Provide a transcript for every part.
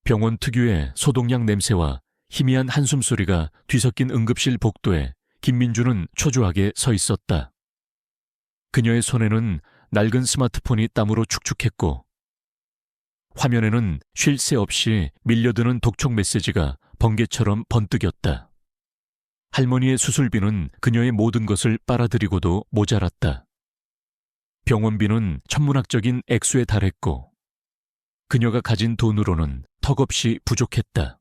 병원 특유의 소독약 냄새와 희미한 한숨소리가 뒤섞인 응급실 복도에 김민주는 초조하게 서 있었다. 그녀의 손에는 낡은 스마트폰이 땀으로 축축했고 화면에는 쉴 새 없이 밀려드는 독촉 메시지가 번개처럼 번뜩였다. 할머니의 수술비는 그녀의 모든 것을 빨아들이고도 모자랐다. 병원비는 천문학적인 액수에 달했고 그녀가 가진 돈으로는 턱없이 부족했다.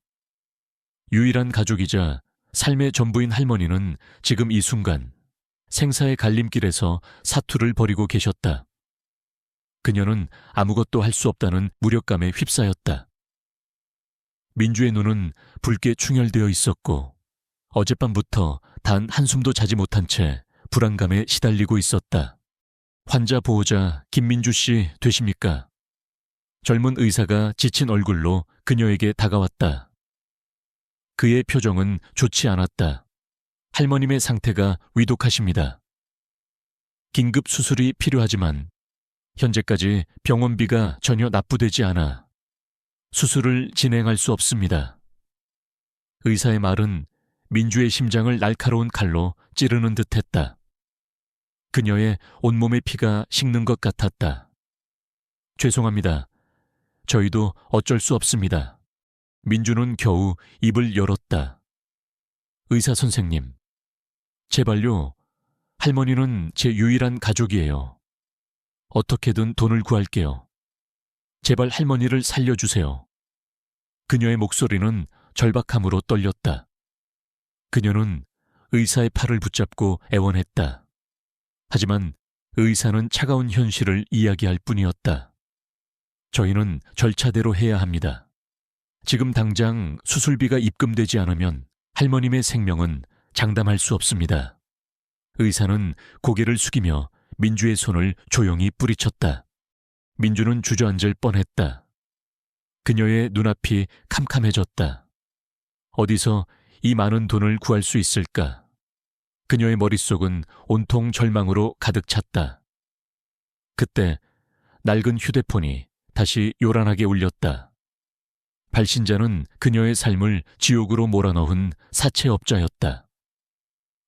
유일한 가족이자 삶의 전부인 할머니는 지금 이 순간 생사의 갈림길에서 사투를 벌이고 계셨다. 그녀는 아무것도 할 수 없다는 무력감에 휩싸였다. 민주의 눈은 붉게 충혈되어 있었고 어젯밤부터 단 한숨도 자지 못한 채 불안감에 시달리고 있었다. 환자 보호자 김민주 씨 되십니까? 젊은 의사가 지친 얼굴로 그녀에게 다가왔다. 그의 표정은 좋지 않았다. 할머님의 상태가 위독하십니다. 긴급 수술이 필요하지만 현재까지 병원비가 전혀 납부되지 않아 수술을 진행할 수 없습니다. 의사의 말은 민주의 심장을 날카로운 칼로 찌르는 듯했다. 그녀의 온몸의 피가 식는 것 같았다. 죄송합니다. 저희도 어쩔 수 없습니다. 민주는 겨우 입을 열었다. 의사 선생님, 제발요. 할머니는 제 유일한 가족이에요. 어떻게든 돈을 구할게요. 제발 할머니를 살려주세요. 그녀의 목소리는 절박함으로 떨렸다. 그녀는 의사의 팔을 붙잡고 애원했다. 하지만 의사는 차가운 현실을 이야기할 뿐이었다. 저희는 절차대로 해야 합니다. 지금 당장 수술비가 입금되지 않으면 할머님의 생명은 장담할 수 없습니다. 의사는 고개를 숙이며 민주의 손을 조용히 뿌리쳤다. 민주는 주저앉을 뻔했다. 그녀의 눈앞이 캄캄해졌다. 어디서 이 많은 돈을 구할 수 있을까? 그녀의 머릿속은 온통 절망으로 가득 찼다. 그때 낡은 휴대폰이 다시 요란하게 울렸다. 발신자는 그녀의 삶을 지옥으로 몰아넣은 사채업자였다.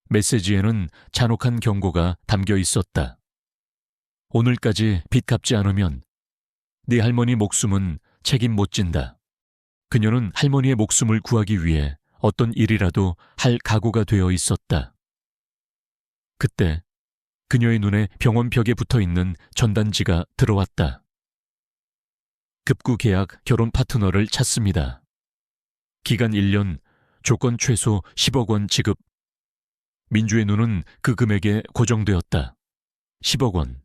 메시지에는 잔혹한 경고가 담겨 있었다. 오늘까지 빚 갚지 않으면 네 할머니 목숨은 책임 못 진다. 그녀는 할머니의 목숨을 구하기 위해 어떤 일이라도 할 각오가 되어 있었다. 그때 그녀의 눈에 병원 벽에 붙어있는 전단지가 들어왔다. 급구 계약 결혼 파트너를 찾습니다. 기간 1년, 조건 최소 10억 원 지급. 민주의 눈은 그 금액에 고정되었다. 10억 원.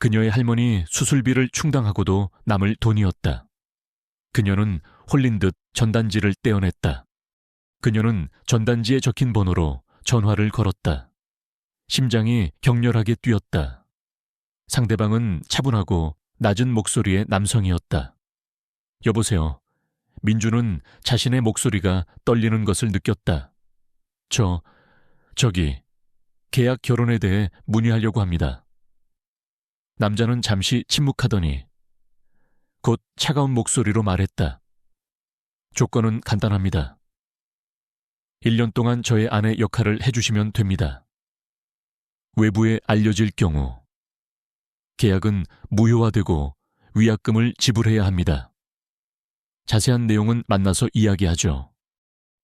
그녀의 할머니 수술비를 충당하고도 남을 돈이었다. 그녀는 홀린 듯 전단지를 떼어냈다. 그녀는 전단지에 적힌 번호로 전화를 걸었다. 심장이 격렬하게 뛰었다. 상대방은 차분하고 낮은 목소리의 남성이었다. 여보세요. 민주는 자신의 목소리가 떨리는 것을 느꼈다. 저기, 계약 결혼에 대해 문의하려고 합니다. 남자는 잠시 침묵하더니 곧 차가운 목소리로 말했다. 조건은 간단합니다. 1년 동안 저의 아내 역할을 해주시면 됩니다. 외부에 알려질 경우 계약은 무효화되고 위약금을 지불해야 합니다. 자세한 내용은 만나서 이야기하죠.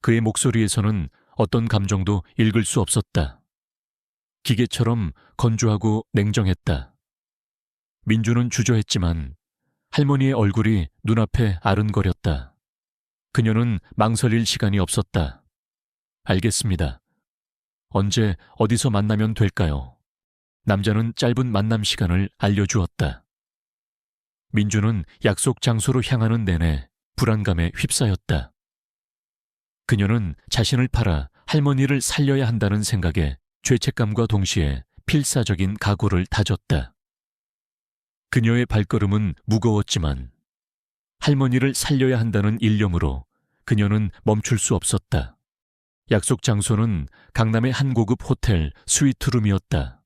그의 목소리에서는 어떤 감정도 읽을 수 없었다. 기계처럼 건조하고 냉정했다. 민주는 주저했지만 할머니의 얼굴이 눈앞에 아른거렸다. 그녀는 망설일 시간이 없었다. 알겠습니다. 언제 어디서 만나면 될까요? 남자는 짧은 만남 시간을 알려주었다. 민주는 약속 장소로 향하는 내내 불안감에 휩싸였다. 그녀는 자신을 팔아 할머니를 살려야 한다는 생각에 죄책감과 동시에 필사적인 각오를 다졌다. 그녀의 발걸음은 무거웠지만 할머니를 살려야 한다는 일념으로 그녀는 멈출 수 없었다. 약속 장소는 강남의 한 고급 호텔 스위트룸이었다.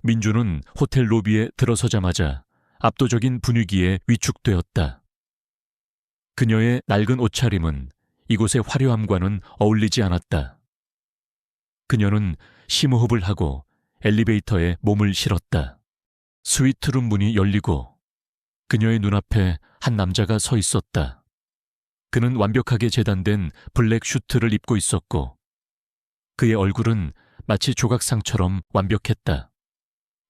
민주는 호텔 로비에 들어서자마자 압도적인 분위기에 위축되었다. 그녀의 낡은 옷차림은 이곳의 화려함과는 어울리지 않았다. 그녀는 심호흡을 하고 엘리베이터에 몸을 실었다. 스위트룸 문이 열리고 그녀의 눈앞에 한 남자가 서 있었다. 그는 완벽하게 재단된 블랙 슈트를 입고 있었고 그의 얼굴은 마치 조각상처럼 완벽했다.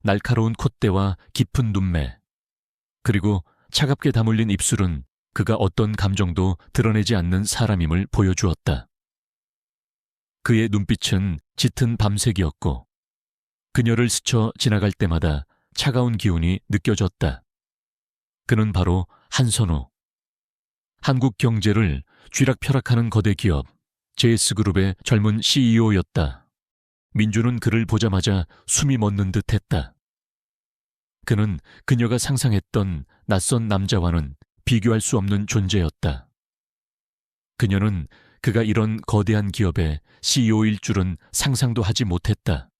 날카로운 콧대와 깊은 눈매, 그리고 차갑게 다물린 입술은 그가 어떤 감정도 드러내지 않는 사람임을 보여주었다. 그의 눈빛은 짙은 밤색이었고 그녀를 스쳐 지나갈 때마다 차가운 기운이 느껴졌다. 그는 바로 한선우. 한국 경제를 쥐락펴락하는 거대 기업 JS그룹의 젊은 CEO였다. 민주는 그를 보자마자 숨이 멎는 듯 했다. 그는 그녀가 상상했던 낯선 남자와는 비교할 수 없는 존재였다. 그녀는 그가 이런 거대한 기업의 CEO일 줄은 상상도 하지 못했다.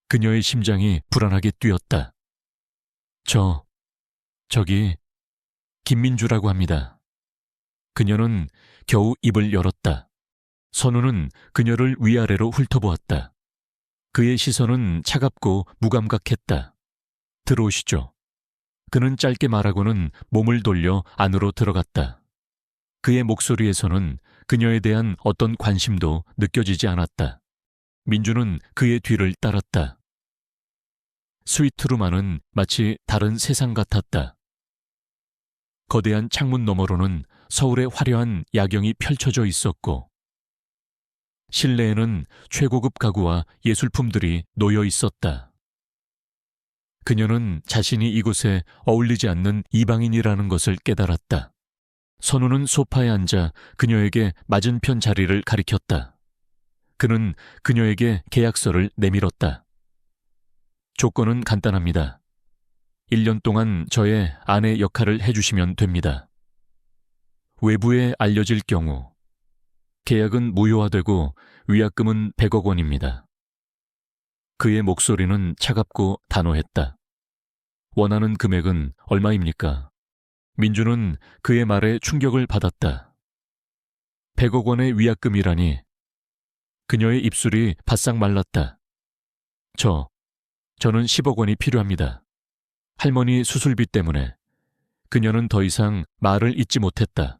그녀의 심장이 불안하게 뛰었다. 저기, 김민주라고 합니다. 그녀는 겨우 입을 열었다. 선우는 그녀를 위아래로 훑어보았다. 그의 시선은 차갑고 무감각했다. 들어오시죠. 그는 짧게 말하고는 몸을 돌려 안으로 들어갔다. 그의 목소리에서는 그녀에 대한 어떤 관심도 느껴지지 않았다. 민주는 그의 뒤를 따랐다. 스위트룸 안은 마치 다른 세상 같았다. 거대한 창문 너머로는 서울의 화려한 야경이 펼쳐져 있었고 실내에는 최고급 가구와 예술품들이 놓여 있었다. 그녀는 자신이 이곳에 어울리지 않는 이방인이라는 것을 깨달았다. 선우는 소파에 앉아 그녀에게 맞은편 자리를 가리켰다. 그는 그녀에게 계약서를 내밀었다. 조건은 간단합니다. 1년 동안 저의 아내 역할을 해주시면 됩니다. 외부에 알려질 경우 계약은 무효화되고 위약금은 100억 원입니다. 그의 목소리는 차갑고 단호했다. 원하는 금액은 얼마입니까? 민주는 그의 말에 충격을 받았다. 100억 원의 위약금이라니. 그녀의 입술이 바싹 말랐다. 저는 10억 원이 필요합니다. 할머니 수술비 때문에. 그녀는 더 이상 말을 잇지 못했다.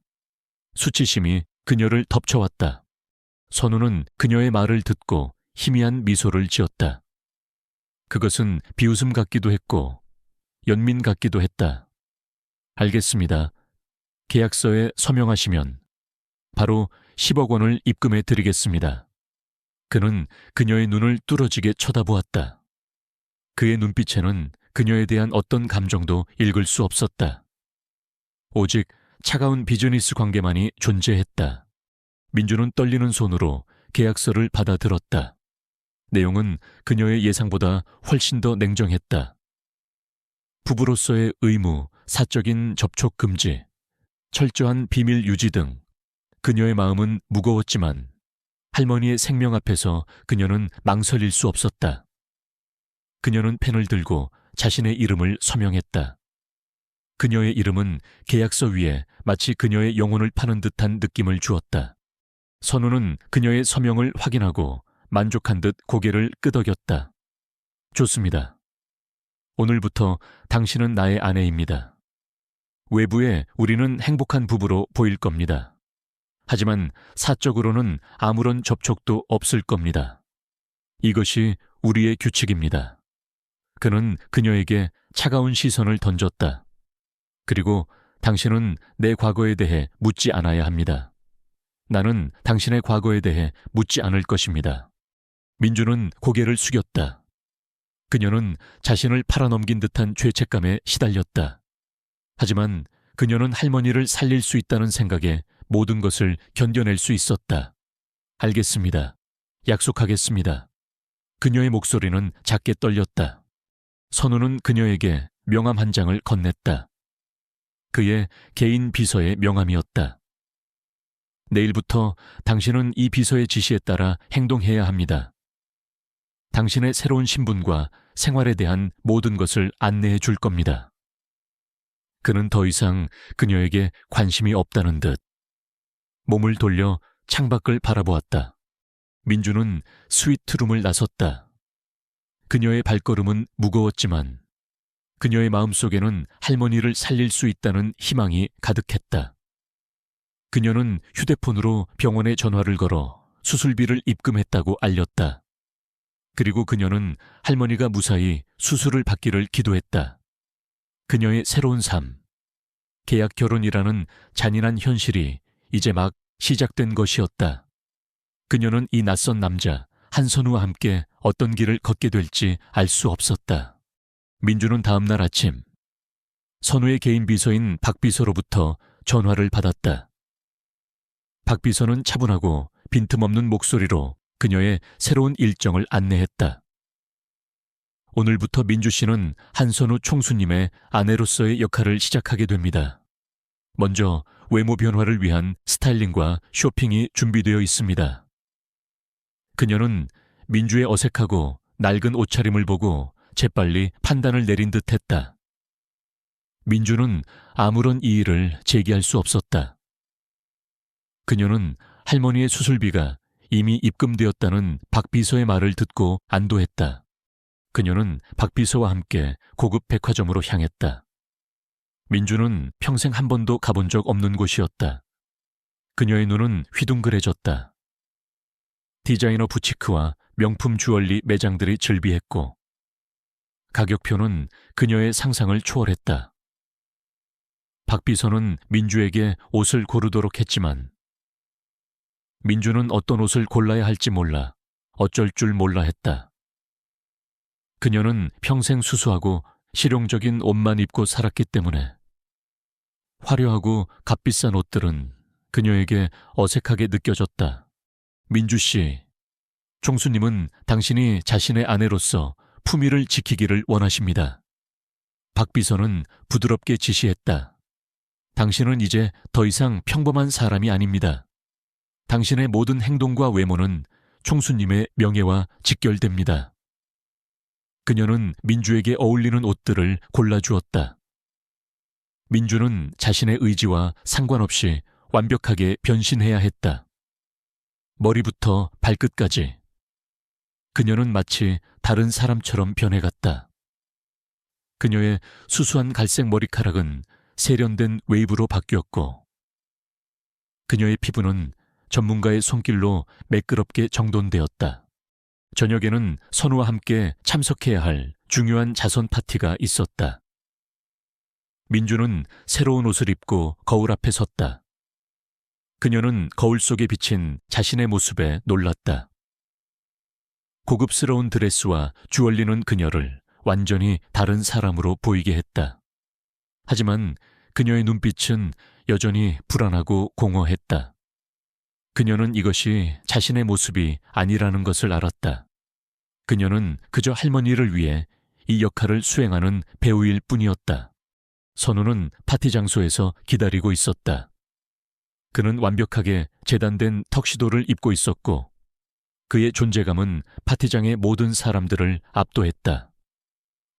수치심이 그녀를 덮쳐왔다. 선우는 그녀의 말을 듣고 희미한 미소를 지었다. 그것은 비웃음 같기도 했고 연민 같기도 했다. 알겠습니다. 계약서에 서명하시면 바로 10억 원을 입금해 드리겠습니다. 그는 그녀의 눈을 뚫어지게 쳐다보았다. 그의 눈빛에는 그녀에 대한 어떤 감정도 읽을 수 없었다. 오직 차가운 비즈니스 관계만이 존재했다. 민주는 떨리는 손으로 계약서를 받아들었다. 내용은 그녀의 예상보다 훨씬 더 냉정했다. 부부로서의 의무, 사적인 접촉 금지, 철저한 비밀 유지 등 그녀의 마음은 무거웠지만 할머니의 생명 앞에서 그녀는 망설일 수 없었다. 그녀는 펜을 들고 자신의 이름을 서명했다. 그녀의 이름은 계약서 위에 마치 그녀의 영혼을 파는 듯한 느낌을 주었다. 선우는 그녀의 서명을 확인하고 만족한 듯 고개를 끄덕였다. 좋습니다. 오늘부터 당신은 나의 아내입니다. 외부에 우리는 행복한 부부로 보일 겁니다. 하지만 사적으로는 아무런 접촉도 없을 겁니다. 이것이 우리의 규칙입니다. 그는 그녀에게 차가운 시선을 던졌다. 그리고 당신은 내 과거에 대해 묻지 않아야 합니다. 나는 당신의 과거에 대해 묻지 않을 것입니다. 민주는 고개를 숙였다. 그녀는 자신을 팔아넘긴 듯한 죄책감에 시달렸다. 하지만 그녀는 할머니를 살릴 수 있다는 생각에 모든 것을 견뎌낼 수 있었다. 알겠습니다. 약속하겠습니다. 그녀의 목소리는 작게 떨렸다. 선우는 그녀에게 명함 한 장을 건넸다. 그의 개인 비서의 명함이었다. 내일부터 당신은 이 비서의 지시에 따라 행동해야 합니다. 당신의 새로운 신분과 생활에 대한 모든 것을 안내해 줄 겁니다. 그는 더 이상 그녀에게 관심이 없다는 듯. 몸을 돌려 창밖을 바라보았다. 민주는 스위트룸을 나섰다. 그녀의 발걸음은 무거웠지만 그녀의 마음속에는 할머니를 살릴 수 있다는 희망이 가득했다. 그녀는 휴대폰으로 병원에 전화를 걸어 수술비를 입금했다고 알렸다. 그리고 그녀는 할머니가 무사히 수술을 받기를 기도했다. 그녀의 새로운 삶, 계약 결혼이라는 잔인한 현실이 이제 막 시작된 것이었다. 그녀는 이 낯선 남자 한선우와 함께 어떤 길을 걷게 될지 알 수 없었다. 민주는 다음 날 아침 선우의 개인 비서인 박 비서로부터 전화를 받았다. 박 비서는 차분하고 빈틈없는 목소리로 그녀의 새로운 일정을 안내했다. 오늘부터 민주 씨는 한선우 총수님의 아내로서의 역할을 시작하게 됩니다. 먼저 외모 변화를 위한 스타일링과 쇼핑이 준비되어 있습니다. 그녀는 민주의 어색하고 낡은 옷차림을 보고 재빨리 판단을 내린 듯했다. 민주는 아무런 이의를 제기할 수 없었다. 그녀는 할머니의 수술비가 이미 입금되었다는 박 비서의 말을 듣고 안도했다. 그녀는 박 비서와 함께 고급 백화점으로 향했다. 민주는 평생 한 번도 가본 적 없는 곳이었다. 그녀의 눈은 휘둥그레졌다. 디자이너 부티크와 명품 주얼리 매장들이 즐비했고 가격표는 그녀의 상상을 초월했다. 박 비서는 민주에게 옷을 고르도록 했지만 민주는 어떤 옷을 골라야 할지 몰라 어쩔 줄 몰라 했다. 그녀는 평생 수수하고 실용적인 옷만 입고 살았기 때문에 화려하고 값비싼 옷들은 그녀에게 어색하게 느껴졌다. 민주 씨, 총수님은 당신이 자신의 아내로서 품위를 지키기를 원하십니다. 박 비서는 부드럽게 지시했다. 당신은 이제 더 이상 평범한 사람이 아닙니다. 당신의 모든 행동과 외모는 총수님의 명예와 직결됩니다. 그녀는 민주에게 어울리는 옷들을 골라주었다. 민주는 자신의 의지와 상관없이 완벽하게 변신해야 했다. 머리부터 발끝까지. 그녀는 마치 다른 사람처럼 변해갔다. 그녀의 수수한 갈색 머리카락은 세련된 웨이브로 바뀌었고 그녀의 피부는 전문가의 손길로 매끄럽게 정돈되었다. 저녁에는 선우와 함께 참석해야 할 중요한 자선 파티가 있었다. 민주는 새로운 옷을 입고 거울 앞에 섰다. 그녀는 거울 속에 비친 자신의 모습에 놀랐다. 고급스러운 드레스와 주얼리는 그녀를 완전히 다른 사람으로 보이게 했다. 하지만 그녀의 눈빛은 여전히 불안하고 공허했다. 그녀는 이것이 자신의 모습이 아니라는 것을 알았다. 그녀는 그저 할머니를 위해 이 역할을 수행하는 배우일 뿐이었다. 선우는 파티 장소에서 기다리고 있었다. 그는 완벽하게 재단된 턱시도를 입고 있었고 그의 존재감은 파티장의 모든 사람들을 압도했다.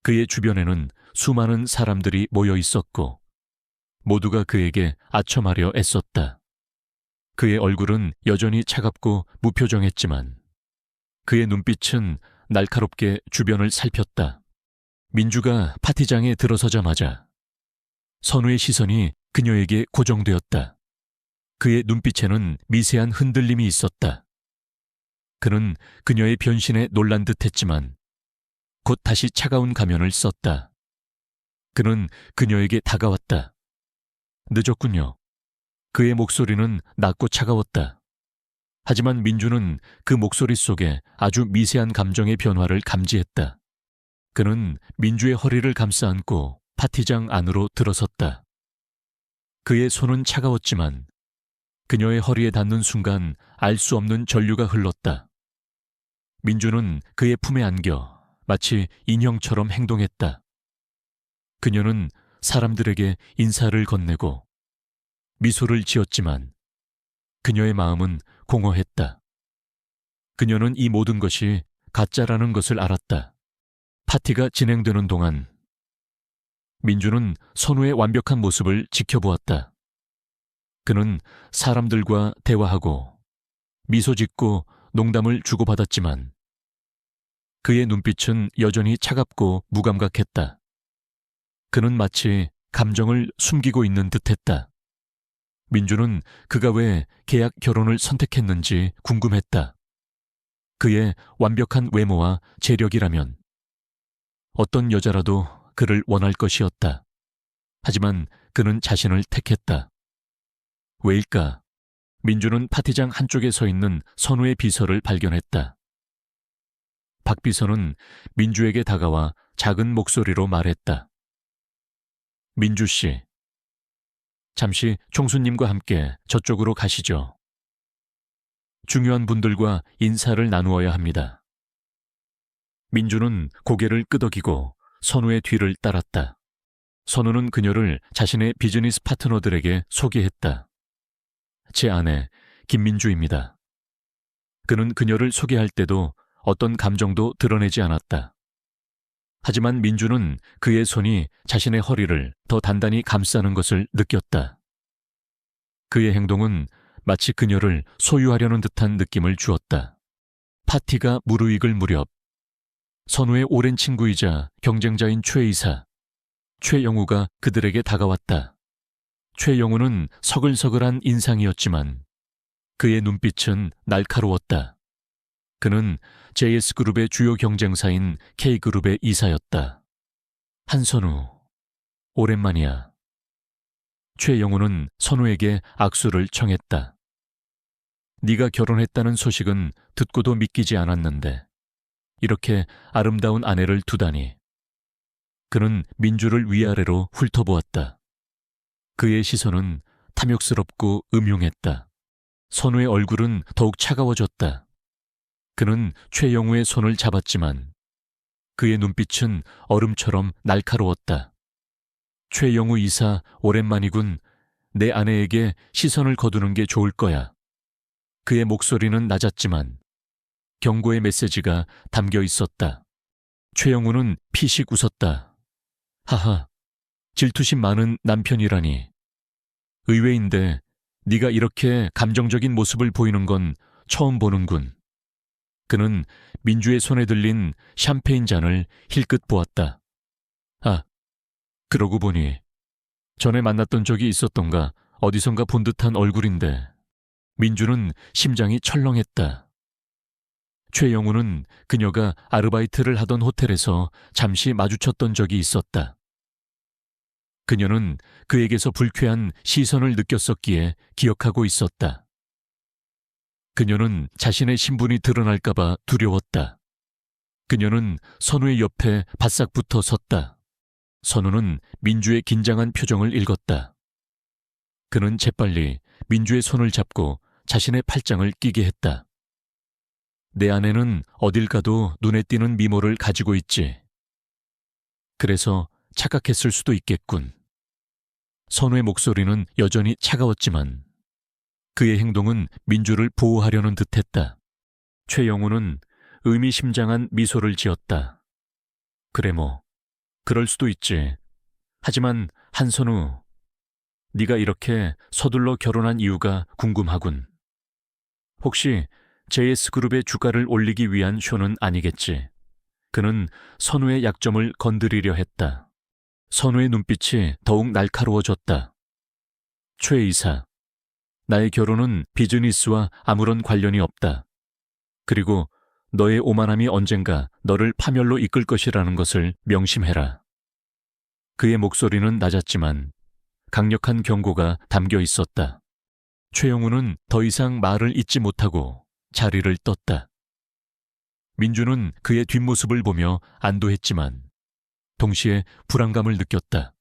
그의 주변에는 수많은 사람들이 모여 있었고 모두가 그에게 아첨하려 애썼다. 그의 얼굴은 여전히 차갑고 무표정했지만 그의 눈빛은 날카롭게 주변을 살폈다. 민주가 파티장에 들어서자마자 선우의 시선이 그녀에게 고정되었다. 그의 눈빛에는 미세한 흔들림이 있었다. 그는 그녀의 변신에 놀란 듯했지만 곧 다시 차가운 가면을 썼다. 그는 그녀에게 다가왔다. 늦었군요. 그의 목소리는 낮고 차가웠다. 하지만 민주는 그 목소리 속에 아주 미세한 감정의 변화를 감지했다. 그는 민주의 허리를 감싸 안고 파티장 안으로 들어섰다. 그의 손은 차가웠지만 그녀의 허리에 닿는 순간 알 수 없는 전류가 흘렀다. 민주는 그의 품에 안겨 마치 인형처럼 행동했다. 그녀는 사람들에게 인사를 건네고 미소를 지었지만 그녀의 마음은 공허했다. 그녀는 이 모든 것이 가짜라는 것을 알았다. 파티가 진행되는 동안 민주는 선우의 완벽한 모습을 지켜보았다. 그는 사람들과 대화하고 미소 짓고 농담을 주고받았지만 그의 눈빛은 여전히 차갑고 무감각했다. 그는 마치 감정을 숨기고 있는 듯했다. 민주는 그가 왜 계약 결혼을 선택했는지 궁금했다. 그의 완벽한 외모와 재력이라면 어떤 여자라도 그를 원할 것이었다. 하지만 그는 자신을 택했다. 왜일까? 민주는 파티장 한쪽에 서 있는 선우의 비서를 발견했다. 박 비서는 민주에게 다가와 작은 목소리로 말했다. 민주 씨, 잠시 총수님과 함께 저쪽으로 가시죠. 중요한 분들과 인사를 나누어야 합니다. 민주는 고개를 끄덕이고 선우의 뒤를 따랐다. 선우는 그녀를 자신의 비즈니스 파트너들에게 소개했다. 제 아내 김민주입니다. 그는 그녀를 소개할 때도 어떤 감정도 드러내지 않았다. 하지만 민주는 그의 손이 자신의 허리를 더 단단히 감싸는 것을 느꼈다. 그의 행동은 마치 그녀를 소유하려는 듯한 느낌을 주었다. 파티가 무르익을 무렵 선우의 오랜 친구이자 경쟁자인 최 이사, 최영우가 그들에게 다가왔다. 최영우는 서글서글한 인상이었지만 그의 눈빛은 날카로웠다. 그는 JS그룹의 주요 경쟁사인 K그룹의 이사였다. 한선우, 오랜만이야. 최영우는 선우에게 악수를 청했다. 네가 결혼했다는 소식은 듣고도 믿기지 않았는데 이렇게 아름다운 아내를 두다니. 그는 민주를 위아래로 훑어보았다. 그의 시선은 탐욕스럽고 음흉했다. 선우의 얼굴은 더욱 차가워졌다. 그는 최영우의 손을 잡았지만 그의 눈빛은 얼음처럼 날카로웠다. 최영우 이사, 오랜만이군. 내 아내에게 시선을 거두는 게 좋을 거야. 그의 목소리는 낮았지만 경고의 메시지가 담겨 있었다. 최영우는 피식 웃었다. 하하, 질투심 많은 남편이라니. 의외인데 네가 이렇게 감정적인 모습을 보이는 건 처음 보는군. 그는 민주의 손에 들린 샴페인 잔을 힐끗 보았다. 아, 그러고 보니 전에 만났던 적이 있었던가 어디선가 본 듯한 얼굴인데. 민주는 심장이 철렁했다. 최영우는 그녀가 아르바이트를 하던 호텔에서 잠시 마주쳤던 적이 있었다. 그녀는 그에게서 불쾌한 시선을 느꼈었기에 기억하고 있었다. 그녀는 자신의 신분이 드러날까봐 두려웠다. 그녀는 선우의 옆에 바싹 붙어 섰다. 선우는 민주의 긴장한 표정을 읽었다. 그는 재빨리 민주의 손을 잡고 자신의 팔짱을 끼게 했다. 내 아내는 어딜 가도 눈에 띄는 미모를 가지고 있지. 그래서 착각했을 수도 있겠군. 선우의 목소리는 여전히 차가웠지만 그의 행동은 민주를 보호하려는 듯했다. 최영우는 의미심장한 미소를 지었다. 그래 뭐, 그럴 수도 있지. 하지만 한선우, 네가 이렇게 서둘러 결혼한 이유가 궁금하군. 혹시 JS그룹의 주가를 올리기 위한 쇼는 아니겠지. 그는 선우의 약점을 건드리려 했다. 선우의 눈빛이 더욱 날카로워졌다. 최 이사, 나의 결혼은 비즈니스와 아무런 관련이 없다. 그리고 너의 오만함이 언젠가 너를 파멸로 이끌 것이라는 것을 명심해라. 그의 목소리는 낮았지만 강력한 경고가 담겨 있었다. 최영우는 더 이상 말을 잇지 못하고 자리를 떴다. 민주는 그의 뒷모습을 보며 안도했지만 동시에 불안감을 느꼈다.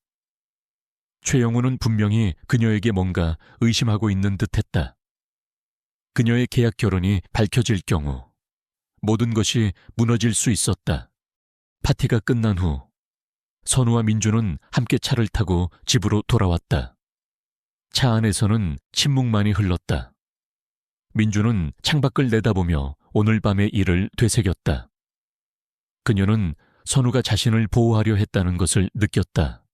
최영우는 분명히 그녀에게 뭔가 의심하고 있는 듯했다. 그녀의 계약 결혼이 밝혀질 경우 모든 것이 무너질 수 있었다. 파티가 끝난 후 선우와 민주는 함께 차를 타고 집으로 돌아왔다. 차 안에서는 침묵만이 흘렀다. 민주는 창밖을 내다보며 오늘 밤의 일을 되새겼다. 그녀는 선우가 자신을 보호하려 했다는 것을 느꼈다.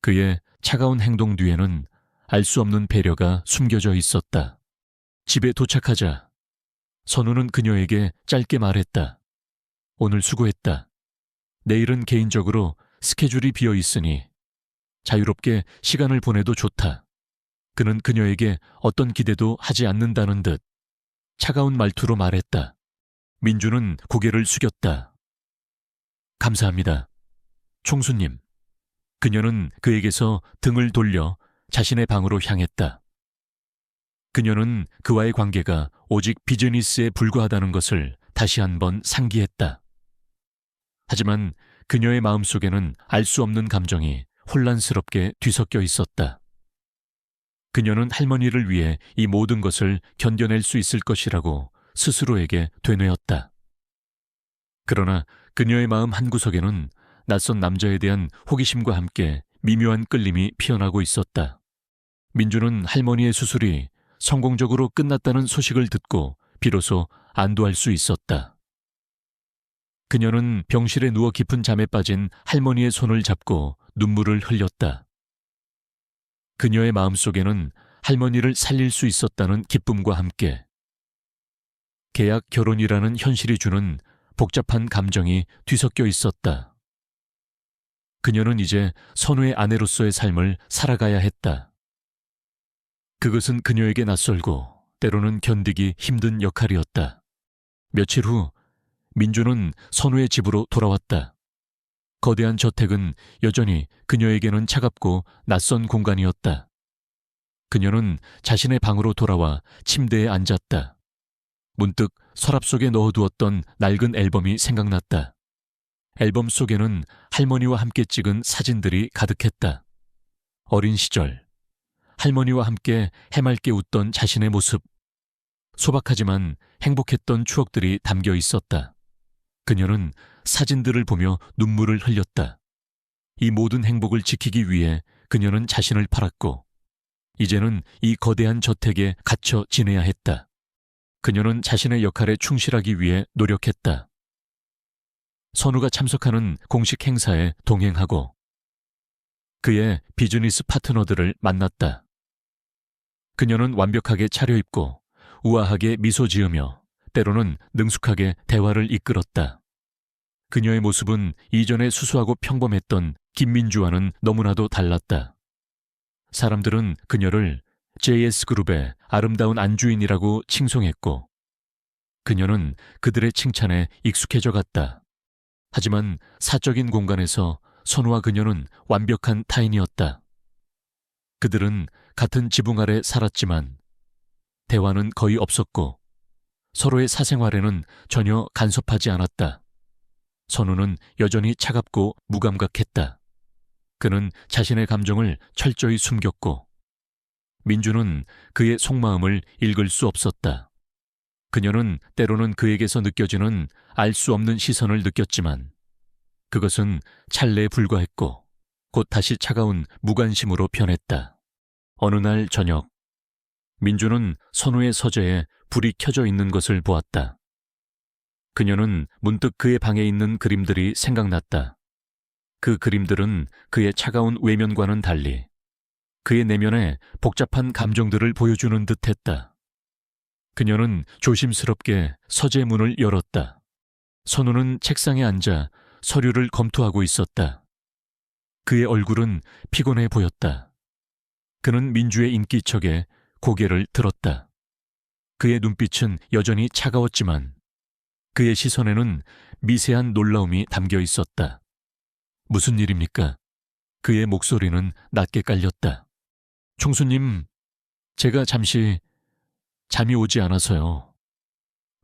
그의 차가운 행동 뒤에는 알 수 없는 배려가 숨겨져 있었다. 집에 도착하자 선우는 그녀에게 짧게 말했다. 오늘 수고했다. 내일은 개인적으로 스케줄이 비어 있으니 자유롭게 시간을 보내도 좋다. 그는 그녀에게 어떤 기대도 하지 않는다는 듯 차가운 말투로 말했다. 민주는 고개를 숙였다. 감사합니다. 총수님. 그녀는 그에게서 등을 돌려 자신의 방으로 향했다. 그녀는 그와의 관계가 오직 비즈니스에 불과하다는 것을 다시 한번 상기했다. 하지만 그녀의 마음속에는 알 수 없는 감정이 혼란스럽게 뒤섞여 있었다. 그녀는 할머니를 위해 이 모든 것을 견뎌낼 수 있을 것이라고 스스로에게 되뇌었다. 그러나 그녀의 마음 한구석에는 낯선 남자에 대한 호기심과 함께 미묘한 끌림이 피어나고 있었다. 민주는 할머니의 수술이 성공적으로 끝났다는 소식을 듣고 비로소 안도할 수 있었다. 그녀는 병실에 누워 깊은 잠에 빠진 할머니의 손을 잡고 눈물을 흘렸다. 그녀의 마음속에는 할머니를 살릴 수 있었다는 기쁨과 함께 계약 결혼이라는 현실이 주는 복잡한 감정이 뒤섞여 있었다. 그녀는 이제 선우의 아내로서의 삶을 살아가야 했다. 그것은 그녀에게 낯설고 때로는 견디기 힘든 역할이었다. 며칠 후 민주는 선우의 집으로 돌아왔다. 거대한 저택은 여전히 그녀에게는 차갑고 낯선 공간이었다. 그녀는 자신의 방으로 돌아와 침대에 앉았다. 문득 서랍 속에 넣어두었던 낡은 앨범이 생각났다. 앨범 속에는 할머니와 함께 찍은 사진들이 가득했다. 어린 시절, 할머니와 함께 해맑게 웃던 자신의 모습, 소박하지만 행복했던 추억들이 담겨 있었다. 그녀는 사진들을 보며 눈물을 흘렸다. 이 모든 행복을 지키기 위해 그녀는 자신을 팔았고, 이제는 이 거대한 저택에 갇혀 지내야 했다. 그녀는 자신의 역할에 충실하기 위해 노력했다. 선우가 참석하는 공식 행사에 동행하고 그의 비즈니스 파트너들을 만났다. 그녀는 완벽하게 차려입고 우아하게 미소 지으며 때로는 능숙하게 대화를 이끌었다. 그녀의 모습은 이전에 수수하고 평범했던 김민주와는 너무나도 달랐다. 사람들은 그녀를 JS그룹의 아름다운 안주인이라고 칭송했고 그녀는 그들의 칭찬에 익숙해져 갔다. 하지만 사적인 공간에서 선우와 그녀는 완벽한 타인이었다. 그들은 같은 지붕 아래 살았지만 대화는 거의 없었고 서로의 사생활에는 전혀 간섭하지 않았다. 선우는 여전히 차갑고 무감각했다. 그는 자신의 감정을 철저히 숨겼고 민주는 그의 속마음을 읽을 수 없었다. 그녀는 때로는 그에게서 느껴지는 알 수 없는 시선을 느꼈지만 그것은 찰나에 불과했고 곧 다시 차가운 무관심으로 변했다. 어느 날 저녁, 민주는 선우의 서재에 불이 켜져 있는 것을 보았다. 그녀는 문득 그의 방에 있는 그림들이 생각났다. 그 그림들은 그의 차가운 외면과는 달리 그의 내면에 복잡한 감정들을 보여주는 듯했다. 그녀는 조심스럽게 서재 문을 열었다. 선우는 책상에 앉아 서류를 검토하고 있었다. 그의 얼굴은 피곤해 보였다. 그는 민주의 인기척에 고개를 들었다. 그의 눈빛은 여전히 차가웠지만 그의 시선에는 미세한 놀라움이 담겨 있었다. 무슨 일입니까? 그의 목소리는 낮게 깔렸다. 총수님, 제가 잠시 잠이 오지 않아서요.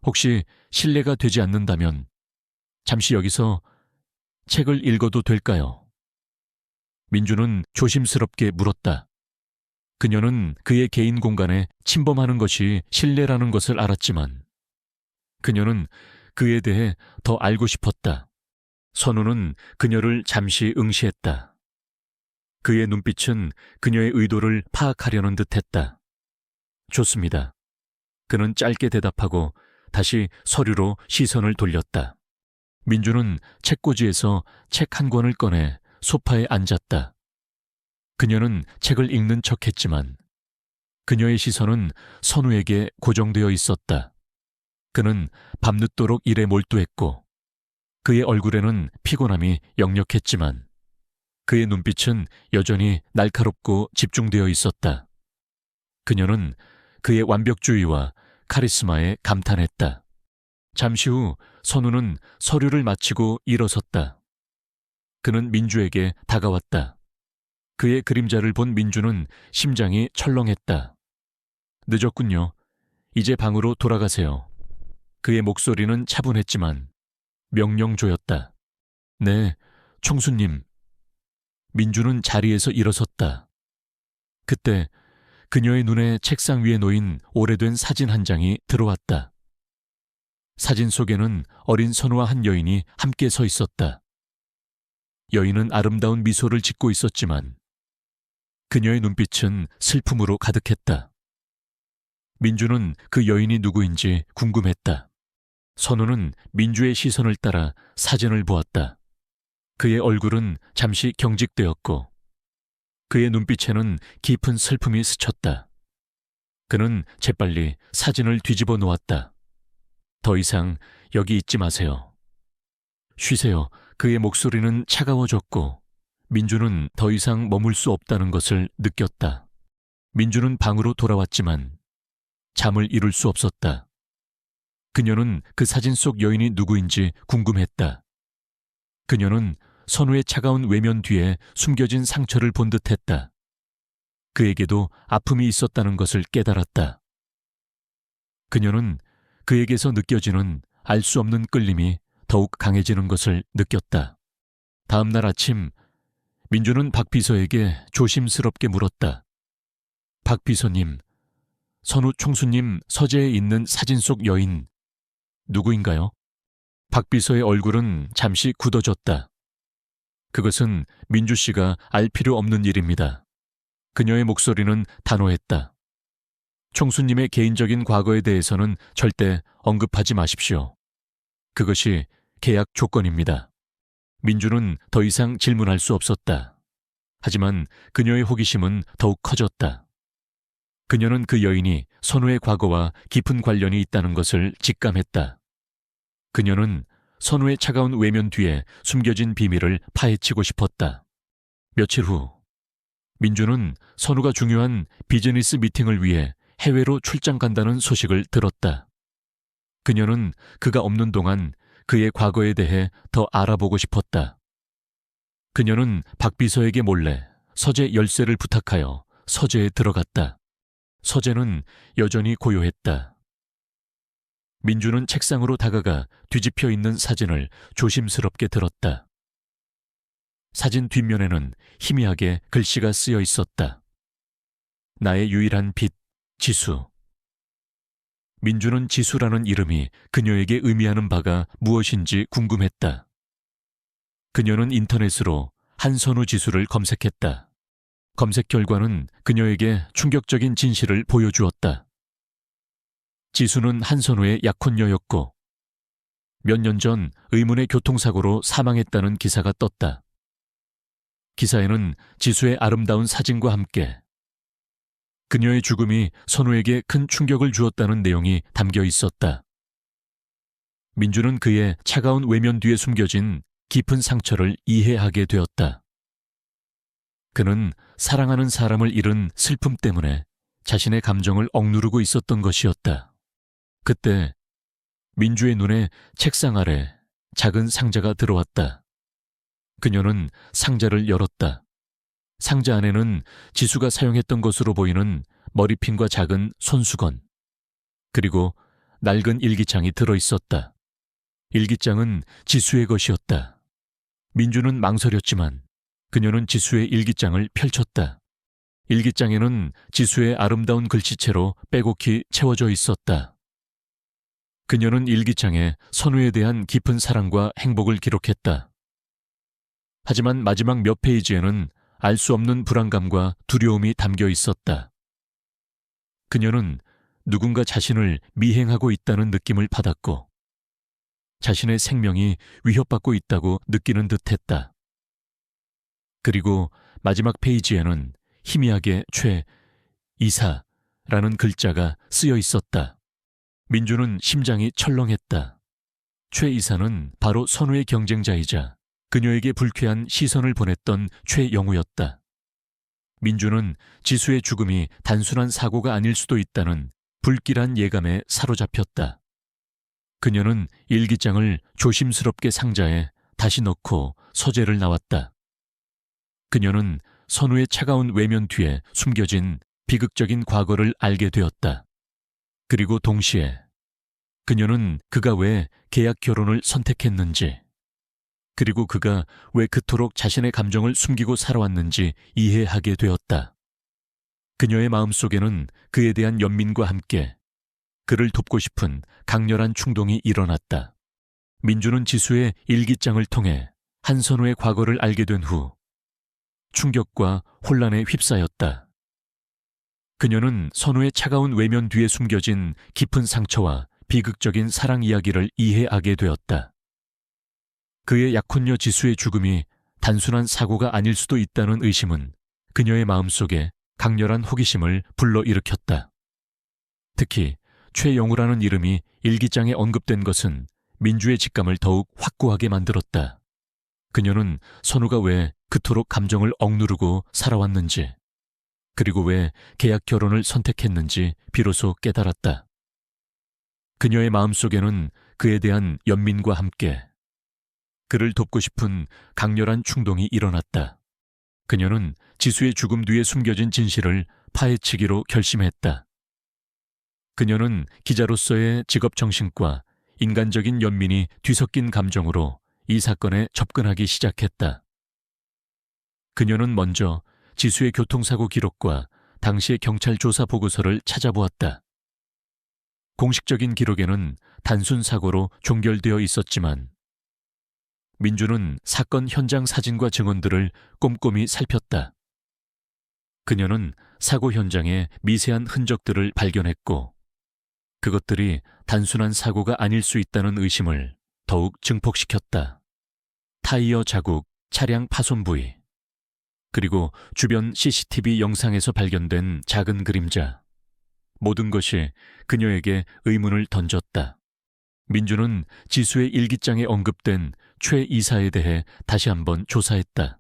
혹시 실례가 되지 않는다면 잠시 여기서 책을 읽어도 될까요? 민주는 조심스럽게 물었다. 그녀는 그의 개인 공간에 침범하는 것이 실례라는 것을 알았지만 그녀는 그에 대해 더 알고 싶었다. 선우는 그녀를 잠시 응시했다. 그의 눈빛은 그녀의 의도를 파악하려는 듯했다. 좋습니다. 그는 짧게 대답하고 다시 서류로 시선을 돌렸다. 민주는 책꽂이에서 책 한 권을 꺼내 소파에 앉았다. 그녀는 책을 읽는 척했지만 그녀의 시선은 선우에게 고정되어 있었다. 그는 밤늦도록 일에 몰두했고 그의 얼굴에는 피곤함이 역력했지만 그의 눈빛은 여전히 날카롭고 집중되어 있었다. 그녀는 그의 완벽주의와 카리스마에 감탄했다. 잠시 후 선우는 서류를 마치고 일어섰다. 그는 민주에게 다가왔다. 그의 그림자를 본 민주는 심장이 철렁했다. 늦었군요. 이제 방으로 돌아가세요. 그의 목소리는 차분했지만 명령조였다. 네, 총수님. 민주는 자리에서 일어섰다. 그때 그녀의 눈에 책상 위에 놓인 오래된 사진 한 장이 들어왔다. 사진 속에는 어린 선우와 한 여인이 함께 서 있었다. 여인은 아름다운 미소를 짓고 있었지만 그녀의 눈빛은 슬픔으로 가득했다. 민주는 그 여인이 누구인지 궁금했다. 선우는 민주의 시선을 따라 사진을 보았다. 그의 얼굴은 잠시 경직되었고 그의 눈빛에는 깊은 슬픔이 스쳤다. 그는 재빨리 사진을 뒤집어 놓았다. 더 이상 여기 있지 마세요. 쉬세요. 그의 목소리는 차가워졌고 민주는 더 이상 머물 수 없다는 것을 느꼈다. 민주는 방으로 돌아왔지만 잠을 이룰 수 없었다. 그녀는 그 사진 속 여인이 누구인지 궁금했다. 그녀는 선우의 차가운 외면 뒤에 숨겨진 상처를 본 듯했다. 그에게도 아픔이 있었다는 것을 깨달았다. 그녀는 그에게서 느껴지는 알 수 없는 끌림이 더욱 강해지는 것을 느꼈다. 다음 날 아침 민주는 박 비서에게 조심스럽게 물었다. 박 비서님, 선우 총수님 서재에 있는 사진 속 여인 누구인가요? 박 비서의 얼굴은 잠시 굳어졌다. 그것은 민주 씨가 알 필요 없는 일입니다. 그녀의 목소리는 단호했다. 총수님의 개인적인 과거에 대해서는 절대 언급하지 마십시오. 그것이 계약 조건입니다. 민주는 더 이상 질문할 수 없었다. 하지만 그녀의 호기심은 더욱 커졌다. 그녀는 그 여인이 선우의 과거와 깊은 관련이 있다는 것을 직감했다. 그녀는 선우의 차가운 외면 뒤에 숨겨진 비밀을 파헤치고 싶었다. 며칠 후, 민주는 선우가 중요한 비즈니스 미팅을 위해 해외로 출장 간다는 소식을 들었다. 그녀는 그가 없는 동안 그의 과거에 대해 더 알아보고 싶었다. 그녀는 박 비서에게 몰래 서재 열쇠를 부탁하여 서재에 들어갔다. 서재는 여전히 고요했다. 민주는 책상으로 다가가 뒤집혀 있는 사진을 조심스럽게 들었다. 사진 뒷면에는 희미하게 글씨가 쓰여 있었다. 나의 유일한 빛, 지수. 민주는 지수라는 이름이 그녀에게 의미하는 바가 무엇인지 궁금했다. 그녀는 인터넷으로 한선우 지수를 검색했다. 검색 결과는 그녀에게 충격적인 진실을 보여주었다. 지수는 한선우의 약혼녀였고 몇 년 전 의문의 교통사고로 사망했다는 기사가 떴다. 기사에는 지수의 아름다운 사진과 함께 그녀의 죽음이 선우에게 큰 충격을 주었다는 내용이 담겨 있었다. 민주는 그의 차가운 외면 뒤에 숨겨진 깊은 상처를 이해하게 되었다. 그는 사랑하는 사람을 잃은 슬픔 때문에 자신의 감정을 억누르고 있었던 것이었다. 그때 민주의 눈에 책상 아래 작은 상자가 들어왔다. 그녀는 상자를 열었다. 상자 안에는 지수가 사용했던 것으로 보이는 머리핀과 작은 손수건, 그리고 낡은 일기장이 들어있었다. 일기장은 지수의 것이었다. 민주는 망설였지만 그녀는 지수의 일기장을 펼쳤다. 일기장에는 지수의 아름다운 글씨체로 빼곡히 채워져 있었다. 그녀는 일기장에 선우에 대한 깊은 사랑과 행복을 기록했다. 하지만 마지막 몇 페이지에는 알 수 없는 불안감과 두려움이 담겨 있었다. 그녀는 누군가 자신을 미행하고 있다는 느낌을 받았고 자신의 생명이 위협받고 있다고 느끼는 듯했다. 그리고 마지막 페이지에는 희미하게 최 이사라는 글자가 쓰여 있었다. 민주는 심장이 철렁했다. 최 이사는 바로 선우의 경쟁자이자 그녀에게 불쾌한 시선을 보냈던 최영우였다. 민주는 지수의 죽음이 단순한 사고가 아닐 수도 있다는 불길한 예감에 사로잡혔다. 그녀는 일기장을 조심스럽게 상자에 다시 넣고 서재를 나왔다. 그녀는 선우의 차가운 외면 뒤에 숨겨진 비극적인 과거를 알게 되었다. 그리고 동시에 그녀는 그가 왜 계약 결혼을 선택했는지, 그리고 그가 왜 그토록 자신의 감정을 숨기고 살아왔는지 이해하게 되었다. 그녀의 마음속에는 그에 대한 연민과 함께 그를 돕고 싶은 강렬한 충동이 일어났다. 민주는 지수의 일기장을 통해 한선우의 과거를 알게 된 후 충격과 혼란에 휩싸였다. 그녀는 선우의 차가운 외면 뒤에 숨겨진 깊은 상처와 비극적인 사랑 이야기를 이해하게 되었다. 그의 약혼녀 지수의 죽음이 단순한 사고가 아닐 수도 있다는 의심은 그녀의 마음속에 강렬한 호기심을 불러일으켰다. 특히 최영우라는 이름이 일기장에 언급된 것은 민주의 직감을 더욱 확고하게 만들었다. 그녀는 선우가 왜 그토록 감정을 억누르고 살아왔는지, 그리고 왜 계약 결혼을 선택했는지 비로소 깨달았다. 그녀의 마음속에는 그에 대한 연민과 함께 그를 돕고 싶은 강렬한 충동이 일어났다. 그녀는 지수의 죽음 뒤에 숨겨진 진실을 파헤치기로 결심했다. 그녀는 기자로서의 직업 정신과 인간적인 연민이 뒤섞인 감정으로 이 사건에 접근하기 시작했다. 그녀는 먼저 지수의 교통사고 기록과 당시의 경찰 조사 보고서를 찾아보았다. 공식적인 기록에는 단순 사고로 종결되어 있었지만 민주는 사건 현장 사진과 증언들을 꼼꼼히 살폈다. 그녀는 사고 현장에 미세한 흔적들을 발견했고 그것들이 단순한 사고가 아닐 수 있다는 의심을 더욱 증폭시켰다. 타이어 자국, 차량 파손 부위, 그리고 주변 CCTV 영상에서 발견된 작은 그림자, 모든 것이 그녀에게 의문을 던졌다. 민주는 지수의 일기장에 언급된 최 이사에 대해 다시 한번 조사했다.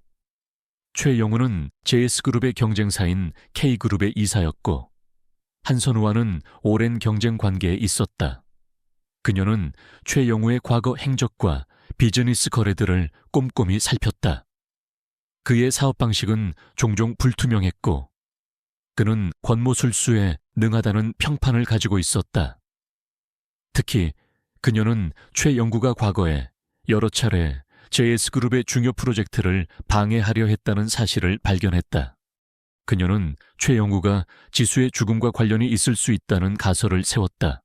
최영우는 JS그룹의 경쟁사인 K그룹의 이사였고 한선우와는 오랜 경쟁 관계에 있었다. 그녀는 최영우의 과거 행적과 비즈니스 거래들을 꼼꼼히 살폈다. 그의 사업 방식은 종종 불투명했고 그는 권모술수에 능하다는 평판을 가지고 있었다. 특히 그녀는 최영구가 과거에 여러 차례 JS그룹의 중요 프로젝트를 방해하려 했다는 사실을 발견했다. 그녀는 최영구가 지수의 죽음과 관련이 있을 수 있다는 가설을 세웠다.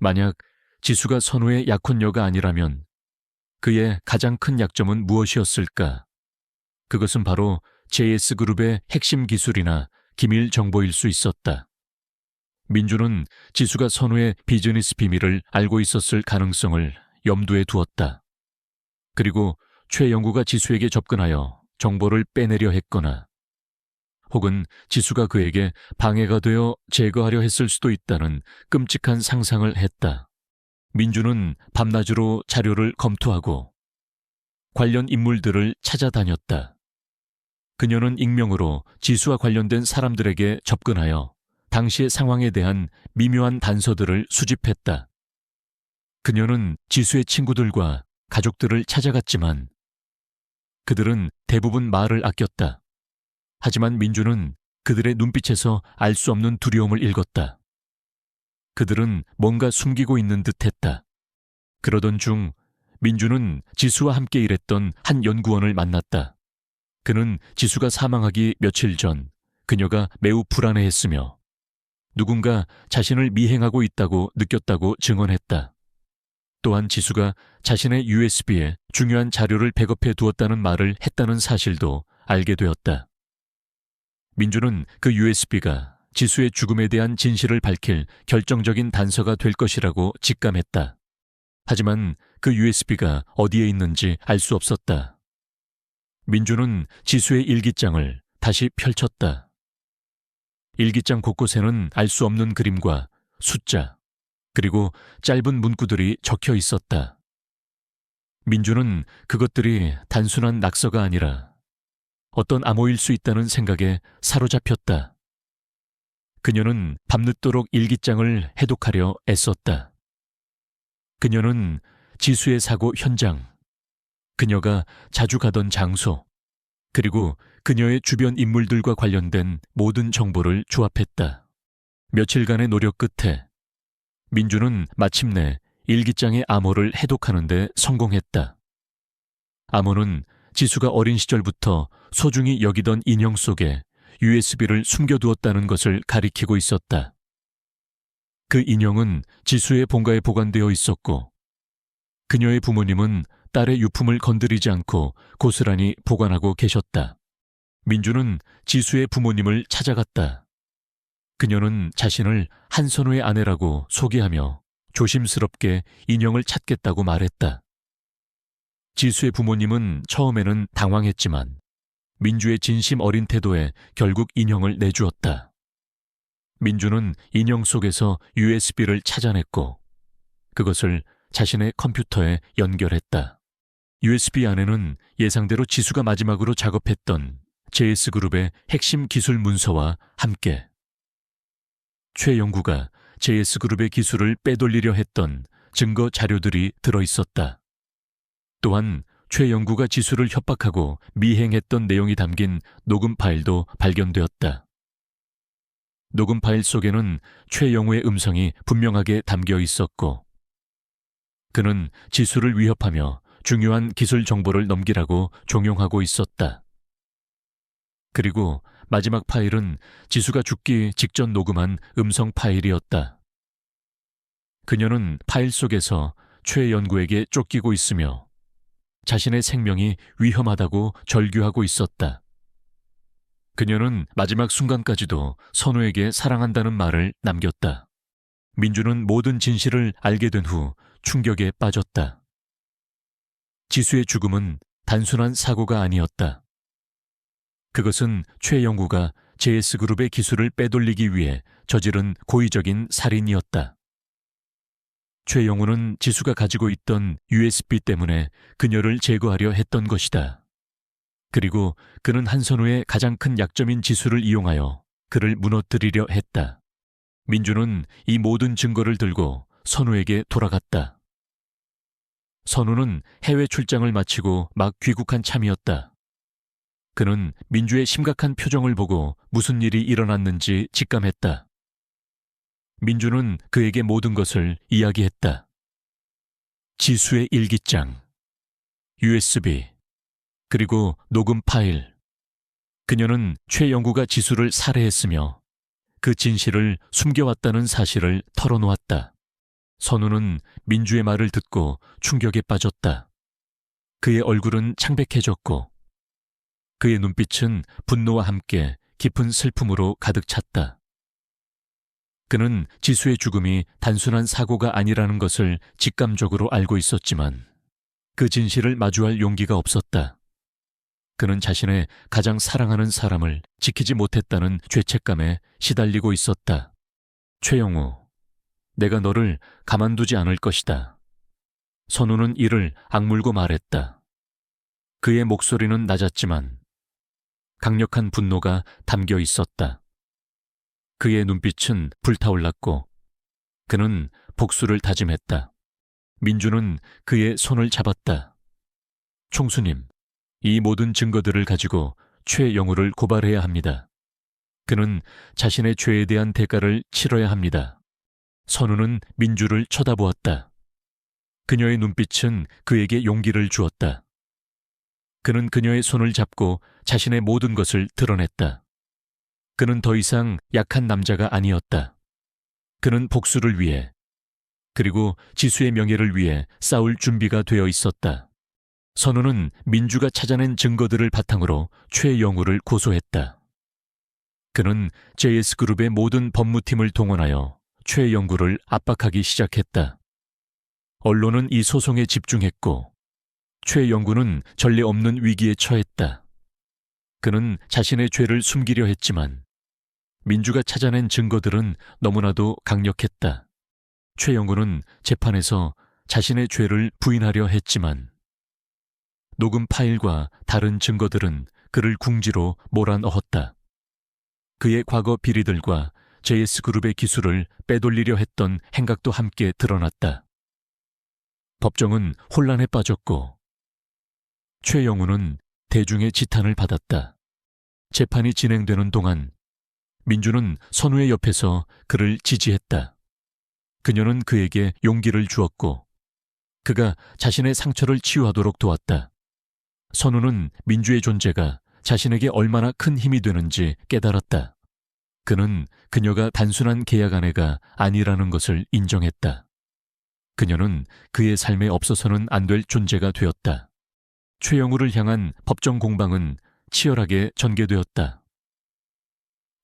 만약 지수가 선우의 약혼녀가 아니라면 그의 가장 큰 약점은 무엇이었을까? 그것은 바로 JS그룹의 핵심 기술이나 기밀 정보일 수 있었다. 민주는 지수가 선우의 비즈니스 비밀을 알고 있었을 가능성을 염두에 두었다. 그리고 최영구가 지수에게 접근하여 정보를 빼내려 했거나 혹은 지수가 그에게 방해가 되어 제거하려 했을 수도 있다는 끔찍한 상상을 했다. 민주는 밤낮으로 자료를 검토하고 관련 인물들을 찾아다녔다. 그녀는 익명으로 지수와 관련된 사람들에게 접근하여 당시의 상황에 대한 미묘한 단서들을 수집했다. 그녀는 지수의 친구들과 가족들을 찾아갔지만 그들은 대부분 말을 아꼈다. 하지만 민주는 그들의 눈빛에서 알 수 없는 두려움을 읽었다. 그들은 뭔가 숨기고 있는 듯했다. 그러던 중 민주는 지수와 함께 일했던 한 연구원을 만났다. 그는 지수가 사망하기 며칠 전 그녀가 매우 불안해했으며 누군가 자신을 미행하고 있다고 느꼈다고 증언했다. 또한 지수가 자신의 USB에 중요한 자료를 백업해 두었다는 말을 했다는 사실도 알게 되었다. 민주는 그 USB가 지수의 죽음에 대한 진실을 밝힐 결정적인 단서가 될 것이라고 직감했다. 하지만 그 USB가 어디에 있는지 알 수 없었다. 민주는 지수의 일기장을 다시 펼쳤다. 일기장 곳곳에는 알 수 없는 그림과 숫자, 그리고 짧은 문구들이 적혀 있었다. 민주는 그것들이 단순한 낙서가 아니라 어떤 암호일 수 있다는 생각에 사로잡혔다. 그녀는 밤늦도록 일기장을 해독하려 애썼다. 그녀는 지수의 사고 현장, 그녀가 자주 가던 장소, 그리고 그녀의 주변 인물들과 관련된 모든 정보를 조합했다. 며칠간의 노력 끝에 민주는 마침내 일기장의 암호를 해독하는 데 성공했다. 암호는 지수가 어린 시절부터 소중히 여기던 인형 속에 USB를 숨겨두었다는 것을 가리키고 있었다. 그 인형은 지수의 본가에 보관되어 있었고, 그녀의 부모님은 딸의 유품을 건드리지 않고 고스란히 보관하고 계셨다. 민주는 지수의 부모님을 찾아갔다. 그녀는 자신을 한선우의 아내라고 소개하며 조심스럽게 인형을 찾겠다고 말했다. 지수의 부모님은 처음에는 당황했지만 민주의 진심 어린 태도에 결국 인형을 내주었다. 민주는 인형 속에서 USB를 찾아냈고 그것을 자신의 컴퓨터에 연결했다. USB 안에는 예상대로 지수가 마지막으로 작업했던 JS그룹의 핵심 기술 문서와 함께 최영구가 JS그룹의 기술을 빼돌리려 했던 증거 자료들이 들어있었다. 또한 최영구가 지수를 협박하고 미행했던 내용이 담긴 녹음 파일도 발견되었다. 녹음 파일 속에는 최영우의 음성이 분명하게 담겨 있었고 그는 지수를 위협하며 중요한 기술 정보를 넘기라고 종용하고 있었다. 그리고 마지막 파일은 지수가 죽기 직전 녹음한 음성 파일이었다. 그녀는 파일 속에서 최연구에게 쫓기고 있으며 자신의 생명이 위험하다고 절규하고 있었다. 그녀는 마지막 순간까지도 선우에게 사랑한다는 말을 남겼다. 민주는 모든 진실을 알게 된 후 충격에 빠졌다. 지수의 죽음은 단순한 사고가 아니었다. 그것은 최영구가 JS그룹의 기술을 빼돌리기 위해 저지른 고의적인 살인이었다. 최영우는 지수가 가지고 있던 USB 때문에 그녀를 제거하려 했던 것이다. 그리고 그는 한선우의 가장 큰 약점인 지수를 이용하여 그를 무너뜨리려 했다. 민주는 이 모든 증거를 들고 선우에게 돌아갔다. 선우는 해외 출장을 마치고 막 귀국한 참이었다. 그는 민주의 심각한 표정을 보고 무슨 일이 일어났는지 직감했다. 민주는 그에게 모든 것을 이야기했다. 지수의 일기장, USB, 그리고 녹음 파일. 그녀는 최영구가 지수를 살해했으며 그 진실을 숨겨왔다는 사실을 털어놓았다. 선우는 민주의 말을 듣고 충격에 빠졌다. 그의 얼굴은 창백해졌고 그의 눈빛은 분노와 함께 깊은 슬픔으로 가득 찼다. 그는 지수의 죽음이 단순한 사고가 아니라는 것을 직감적으로 알고 있었지만 그 진실을 마주할 용기가 없었다. 그는 자신의 가장 사랑하는 사람을 지키지 못했다는 죄책감에 시달리고 있었다. 최영우, 내가 너를 가만두지 않을 것이다. 선우는 이를 악물고 말했다. 그의 목소리는 낮았지만 강력한 분노가 담겨 있었다. 그의 눈빛은 불타올랐고 그는 복수를 다짐했다. 민주는 그의 손을 잡았다. 총수님, 이 모든 증거들을 가지고 최영우를 고발해야 합니다. 그는 자신의 죄에 대한 대가를 치러야 합니다. 선우는 민주를 쳐다보았다. 그녀의 눈빛은 그에게 용기를 주었다. 그는 그녀의 손을 잡고 자신의 모든 것을 드러냈다. 그는 더 이상 약한 남자가 아니었다. 그는 복수를 위해, 그리고 지수의 명예를 위해 싸울 준비가 되어 있었다. 선우는 민주가 찾아낸 증거들을 바탕으로 최영우를 고소했다. 그는 JS그룹의 모든 법무팀을 동원하여 최영구를 압박하기 시작했다. 언론은 이 소송에 집중했고 최 영구는 전례 없는 위기에 처했다. 그는 자신의 죄를 숨기려 했지만 민주가 찾아낸 증거들은 너무나도 강력했다. 최 영구는 재판에서 자신의 죄를 부인하려 했지만 녹음 파일과 다른 증거들은 그를 궁지로 몰아넣었다. 그의 과거 비리들과 JS그룹의 기술을 빼돌리려 했던 행각도 함께 드러났다. 법정은 혼란에 빠졌고 최영우는 대중의 지탄을 받았다. 재판이 진행되는 동안 민주는 선우의 옆에서 그를 지지했다. 그녀는 그에게 용기를 주었고 그가 자신의 상처를 치유하도록 도왔다. 선우는 민주의 존재가 자신에게 얼마나 큰 힘이 되는지 깨달았다. 그는 그녀가 단순한 계약 아내가 아니라는 것을 인정했다. 그녀는 그의 삶에 없어서는 안 될 존재가 되었다. 최영우를 향한 법정 공방은 치열하게 전개되었다.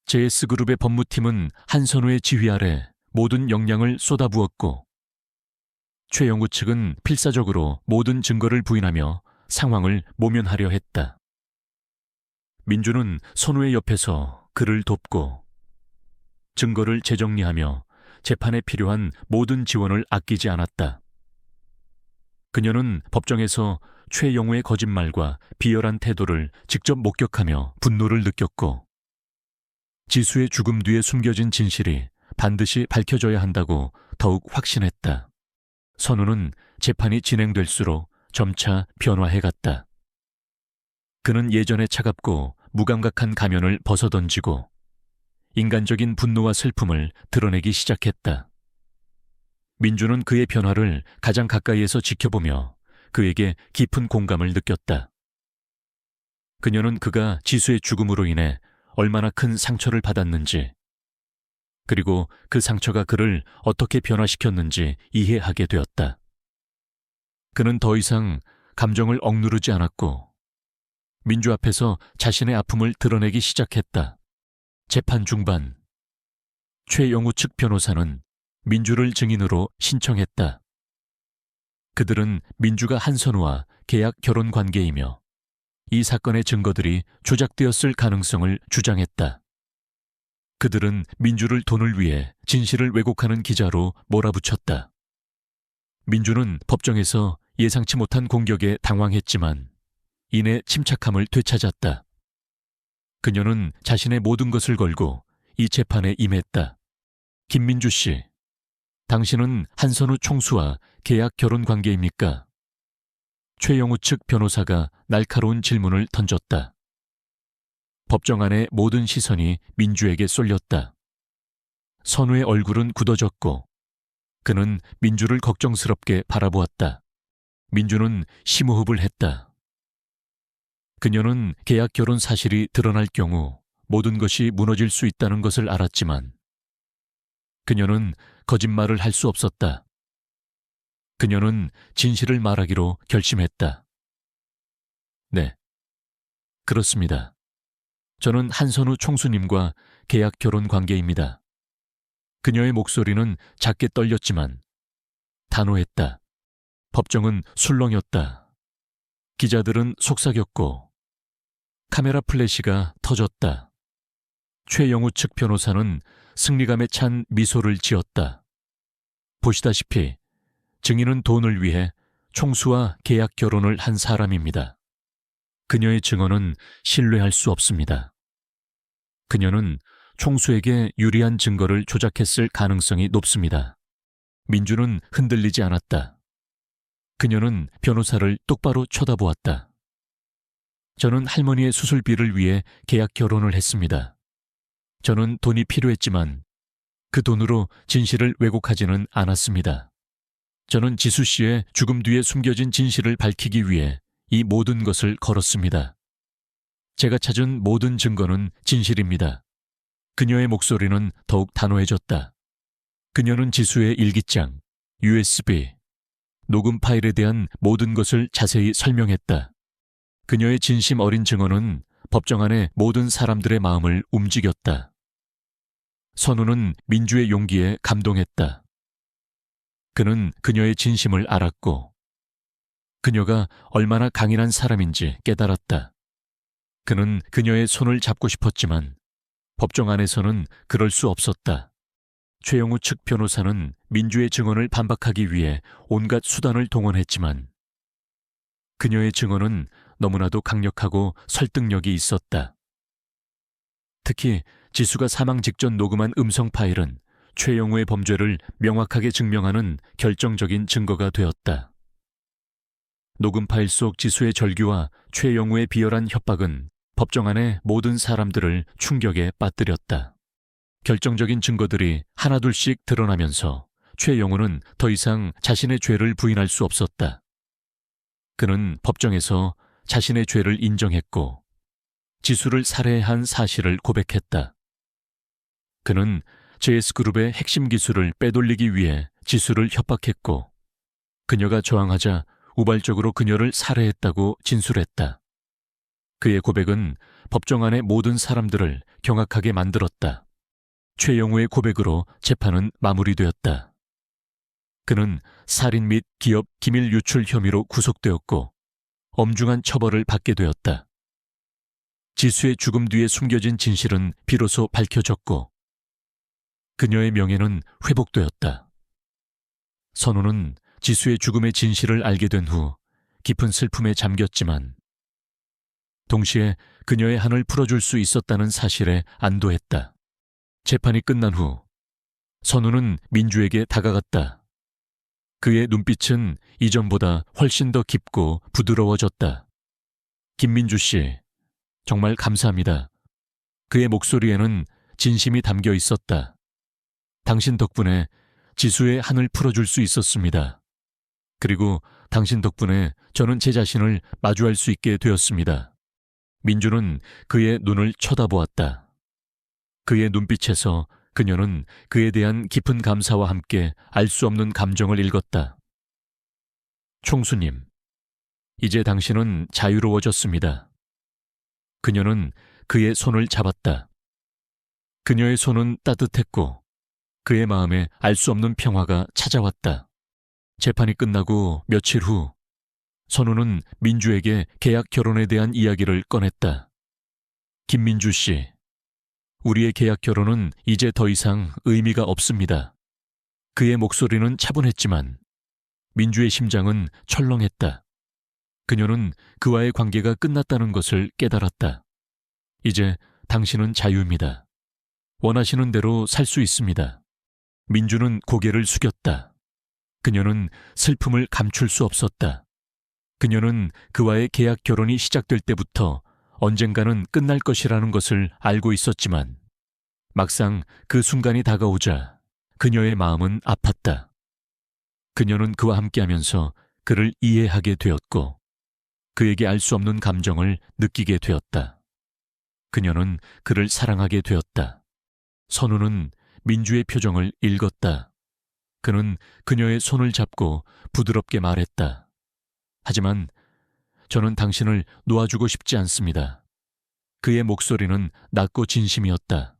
JS그룹의 법무팀은 한선우의 지휘 아래 모든 역량을 쏟아부었고 최영우 측은 필사적으로 모든 증거를 부인하며 상황을 모면하려 했다. 민주는 선우의 옆에서 그를 돕고 증거를 재정리하며 재판에 필요한 모든 지원을 아끼지 않았다. 그녀는 법정에서 최영우의 거짓말과 비열한 태도를 직접 목격하며 분노를 느꼈고 지수의 죽음 뒤에 숨겨진 진실이 반드시 밝혀져야 한다고 더욱 확신했다. 선우는 재판이 진행될수록 점차 변화해갔다. 그는 예전의 차갑고 무감각한 가면을 벗어던지고 인간적인 분노와 슬픔을 드러내기 시작했다. 민주는 그의 변화를 가장 가까이에서 지켜보며 그에게 깊은 공감을 느꼈다. 그녀는 그가 지수의 죽음으로 인해 얼마나 큰 상처를 받았는지, 그리고 그 상처가 그를 어떻게 변화시켰는지 이해하게 되었다. 그는 더 이상 감정을 억누르지 않았고 민주 앞에서 자신의 아픔을 드러내기 시작했다. 재판 중반, 최영우 측 변호사는 민주를 증인으로 신청했다. 그들은 민주가 한선우와 계약 결혼 관계이며 이 사건의 증거들이 조작되었을 가능성을 주장했다. 그들은 민주를 돈을 위해 진실을 왜곡하는 기자로 몰아붙였다. 민주는 법정에서 예상치 못한 공격에 당황했지만 이내 침착함을 되찾았다. 그녀는 자신의 모든 것을 걸고 이 재판에 임했다. 김민주 씨, 당신은 한선우 총수와 계약 결혼 관계입니까? 최영우 측 변호사가 날카로운 질문을 던졌다. 법정 안의 모든 시선이 민주에게 쏠렸다. 선우의 얼굴은 굳어졌고 그는 민주를 걱정스럽게 바라보았다. 민주는 심호흡을 했다. 그녀는 계약 결혼 사실이 드러날 경우 모든 것이 무너질 수 있다는 것을 알았지만 그녀는 거짓말을 할 수 없었다. 그녀는 진실을 말하기로 결심했다. 네, 그렇습니다. 저는 한선우 총수님과 계약 결혼 관계입니다. 그녀의 목소리는 작게 떨렸지만 단호했다. 법정은 술렁였다. 기자들은 속삭였고 카메라 플래시가 터졌다. 최영우 측 변호사는 승리감에 찬 미소를 지었다. 보시다시피 증인은 돈을 위해 총수와 계약 결혼을 한 사람입니다. 그녀의 증언은 신뢰할 수 없습니다. 그녀는 총수에게 유리한 증거를 조작했을 가능성이 높습니다. 민주는 흔들리지 않았다. 그녀는 변호사를 똑바로 쳐다보았다. 저는 할머니의 수술비를 위해 계약 결혼을 했습니다. 저는 돈이 필요했지만 그 돈으로 진실을 왜곡하지는 않았습니다. 저는 지수 씨의 죽음 뒤에 숨겨진 진실을 밝히기 위해 이 모든 것을 걸었습니다. 제가 찾은 모든 증거는 진실입니다. 그녀의 목소리는 더욱 단호해졌다. 그녀는 지수의 일기장, USB, 녹음 파일에 대한 모든 것을 자세히 설명했다. 그녀의 진심 어린 증언은 법정 안의 모든 사람들의 마음을 움직였다. 선우는 민주의 용기에 감동했다. 그는 그녀의 진심을 알았고 그녀가 얼마나 강인한 사람인지 깨달았다. 그는 그녀의 손을 잡고 싶었지만 법정 안에서는 그럴 수 없었다. 최영우 측 변호사는 민주의 증언을 반박하기 위해 온갖 수단을 동원했지만 그녀의 증언은 너무나도 강력하고 설득력이 있었다. 특히 지수가 사망 직전 녹음한 음성 파일은 최영우의 범죄를 명확하게 증명하는 결정적인 증거가 되었다. 녹음 파일 속 지수의 절규와 최영우의 비열한 협박은 법정 안의 모든 사람들을 충격에 빠뜨렸다. 결정적인 증거들이 하나둘씩 드러나면서 최영우는 더 이상 자신의 죄를 부인할 수 없었다. 그는 법정에서 자신의 죄를 인정했고 지수를 살해한 사실을 고백했다. 그는 JS그룹의 핵심 기술을 빼돌리기 위해 지수를 협박했고 그녀가 저항하자 우발적으로 그녀를 살해했다고 진술했다. 그의 고백은 법정 안의 모든 사람들을 경악하게 만들었다. 최영우의 고백으로 재판은 마무리되었다. 그는 살인 및 기업 기밀 유출 혐의로 구속되었고 엄중한 처벌을 받게 되었다. 지수의 죽음 뒤에 숨겨진 진실은 비로소 밝혀졌고 그녀의 명예는 회복되었다. 선우는 지수의 죽음의 진실을 알게 된 후 깊은 슬픔에 잠겼지만 동시에 그녀의 한을 풀어줄 수 있었다는 사실에 안도했다. 재판이 끝난 후 선우는 민주에게 다가갔다. 그의 눈빛은 이전보다 훨씬 더 깊고 부드러워졌다. 김민주 씨, 정말 감사합니다. 그의 목소리에는 진심이 담겨 있었다. 당신 덕분에 지수의 한을 풀어줄 수 있었습니다. 그리고 당신 덕분에 저는 제 자신을 마주할 수 있게 되었습니다. 민주는 그의 눈을 쳐다보았다. 그의 눈빛에서 그녀는 그에 대한 깊은 감사와 함께 알 수 없는 감정을 읽었다. 총수님, 이제 당신은 자유로워졌습니다. 그녀는 그의 손을 잡았다. 그녀의 손은 따뜻했고 그의 마음에 알 수 없는 평화가 찾아왔다. 재판이 끝나고 며칠 후 선우는 민주에게 계약 결혼에 대한 이야기를 꺼냈다. 김민주 씨, 우리의 계약 결혼은 이제 더 이상 의미가 없습니다. 그의 목소리는 차분했지만 민주의 심장은 철렁했다. 그녀는 그와의 관계가 끝났다는 것을 깨달았다. 이제 당신은 자유입니다. 원하시는 대로 살 수 있습니다. 민주는 고개를 숙였다. 그녀는 슬픔을 감출 수 없었다. 그녀는 그와의 계약 결혼이 시작될 때부터 언젠가는 끝날 것이라는 것을 알고 있었지만 막상 그 순간이 다가오자 그녀의 마음은 아팠다. 그녀는 그와 함께하면서 그를 이해하게 되었고 그에게 알 수 없는 감정을 느끼게 되었다. 그녀는 그를 사랑하게 되었다. 선우는 민주의 표정을 읽었다. 그는 그녀의 손을 잡고 부드럽게 말했다. 하지만 저는 당신을 놓아주고 싶지 않습니다. 그의 목소리는 낮고 진심이었다.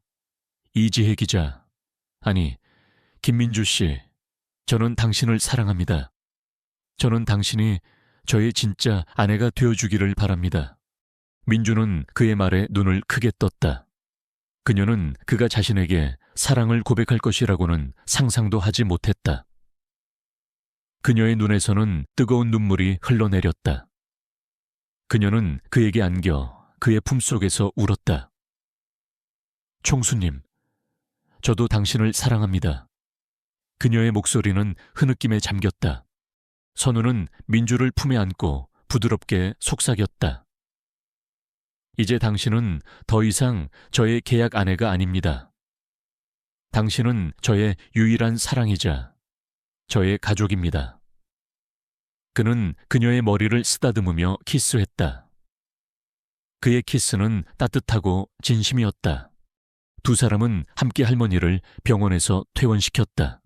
이지혜 기자, 아니, 김민주 씨, 저는 당신을 사랑합니다. 저는 당신이 저의 진짜 아내가 되어주기를 바랍니다. 민주는 그의 말에 눈을 크게 떴다. 그녀는 그가 자신에게 사랑을 고백할 것이라고는 상상도 하지 못했다. 그녀의 눈에서는 뜨거운 눈물이 흘러내렸다. 그녀는 그에게 안겨 그의 품속에서 울었다. 총수님, 저도 당신을 사랑합니다. 그녀의 목소리는 흐느낌에 잠겼다. 선우는 민주를 품에 안고 부드럽게 속삭였다. 이제 당신은 더 이상 저의 계약 아내가 아닙니다. 당신은 저의 유일한 사랑이자 저의 가족입니다. 그는 그녀의 머리를 쓰다듬으며 키스했다. 그의 키스는 따뜻하고 진심이었다. 두 사람은 함께 할머니를 병원에서 퇴원시켰다.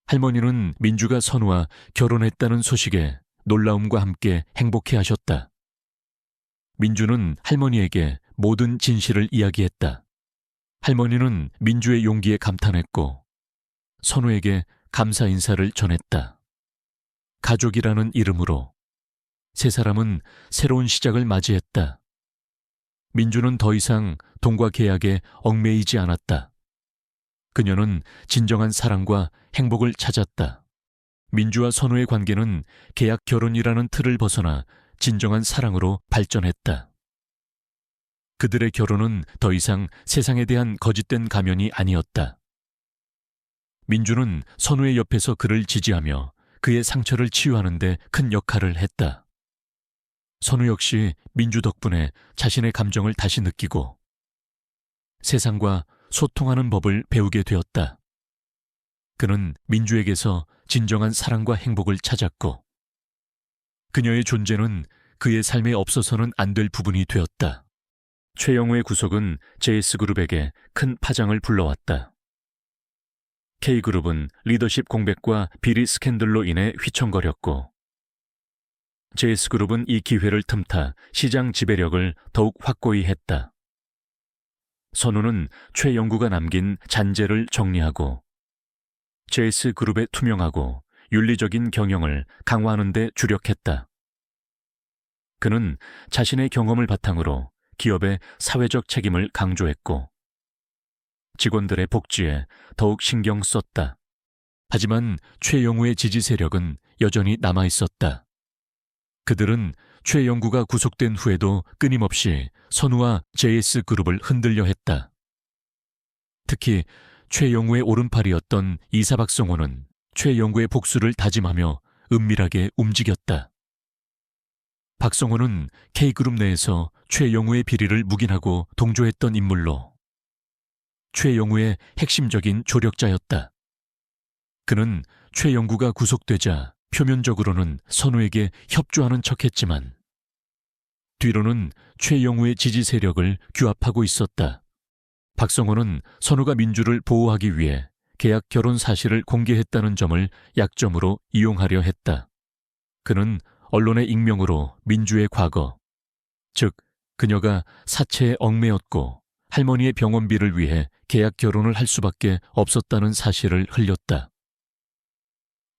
할머니는 민주가 선우와 결혼했다는 소식에 놀라움과 함께 행복해하셨다. 민주는 할머니에게 모든 진실을 이야기했다. 할머니는 민주의 용기에 감탄했고 선우에게 감사 인사를 전했다. 가족이라는 이름으로 세 사람은 새로운 시작을 맞이했다. 민주는 더 이상 돈과 계약에 얽매이지 않았다. 그녀는 진정한 사랑과 행복을 찾았다. 민주와 선우의 관계는 계약 결혼이라는 틀을 벗어나 진정한 사랑으로 발전했다. 그들의 결혼은 더 이상 세상에 대한 거짓된 가면이 아니었다. 민주는 선우의 옆에서 그를 지지하며 그의 상처를 치유하는 데 큰 역할을 했다. 선우 역시 민주 덕분에 자신의 감정을 다시 느끼고 세상과 소통하는 법을 배우게 되었다. 그는 민주에게서 진정한 사랑과 행복을 찾았고 그녀의 존재는 그의 삶에 없어서는 안 될 부분이 되었다. 최영우의 구속은 JS그룹에게 큰 파장을 불러왔다. K그룹은 리더십 공백과 비리 스캔들로 인해 휘청거렸고 JS그룹은 이 기회를 틈타 시장 지배력을 더욱 확고히 했다. 선우는 최영구가 남긴 잔재를 정리하고 JS그룹의 투명하고 윤리적인 경영을 강화하는 데 주력했다. 그는 자신의 경험을 바탕으로 기업의 사회적 책임을 강조했고 직원들의 복지에 더욱 신경 썼다. 하지만 최영우의 지지 세력은 여전히 남아있었다. 그들은 최영구가 구속된 후에도 끊임없이 선우와 JS그룹을 흔들려 했다. 특히 최영우의 오른팔이었던 이사 박성호는 최영구의 복수를 다짐하며 은밀하게 움직였다. 박성호는 K그룹 내에서 최영우의 비리를 묵인하고 동조했던 인물로 최영우의 핵심적인 조력자였다. 그는 최영구가 구속되자 표면적으로는 선우에게 협조하는 척했지만 뒤로는 최영우의 지지 세력을 규합하고 있었다. 박성호는 선우가 민주를 보호하기 위해 계약 결혼 사실을 공개했다는 점을 약점으로 이용하려 했다. 그는 언론의 익명으로 민주의 과거, 즉 그녀가 사채에 얽매였고 할머니의 병원비를 위해 계약 결혼을 할 수밖에 없었다는 사실을 흘렸다.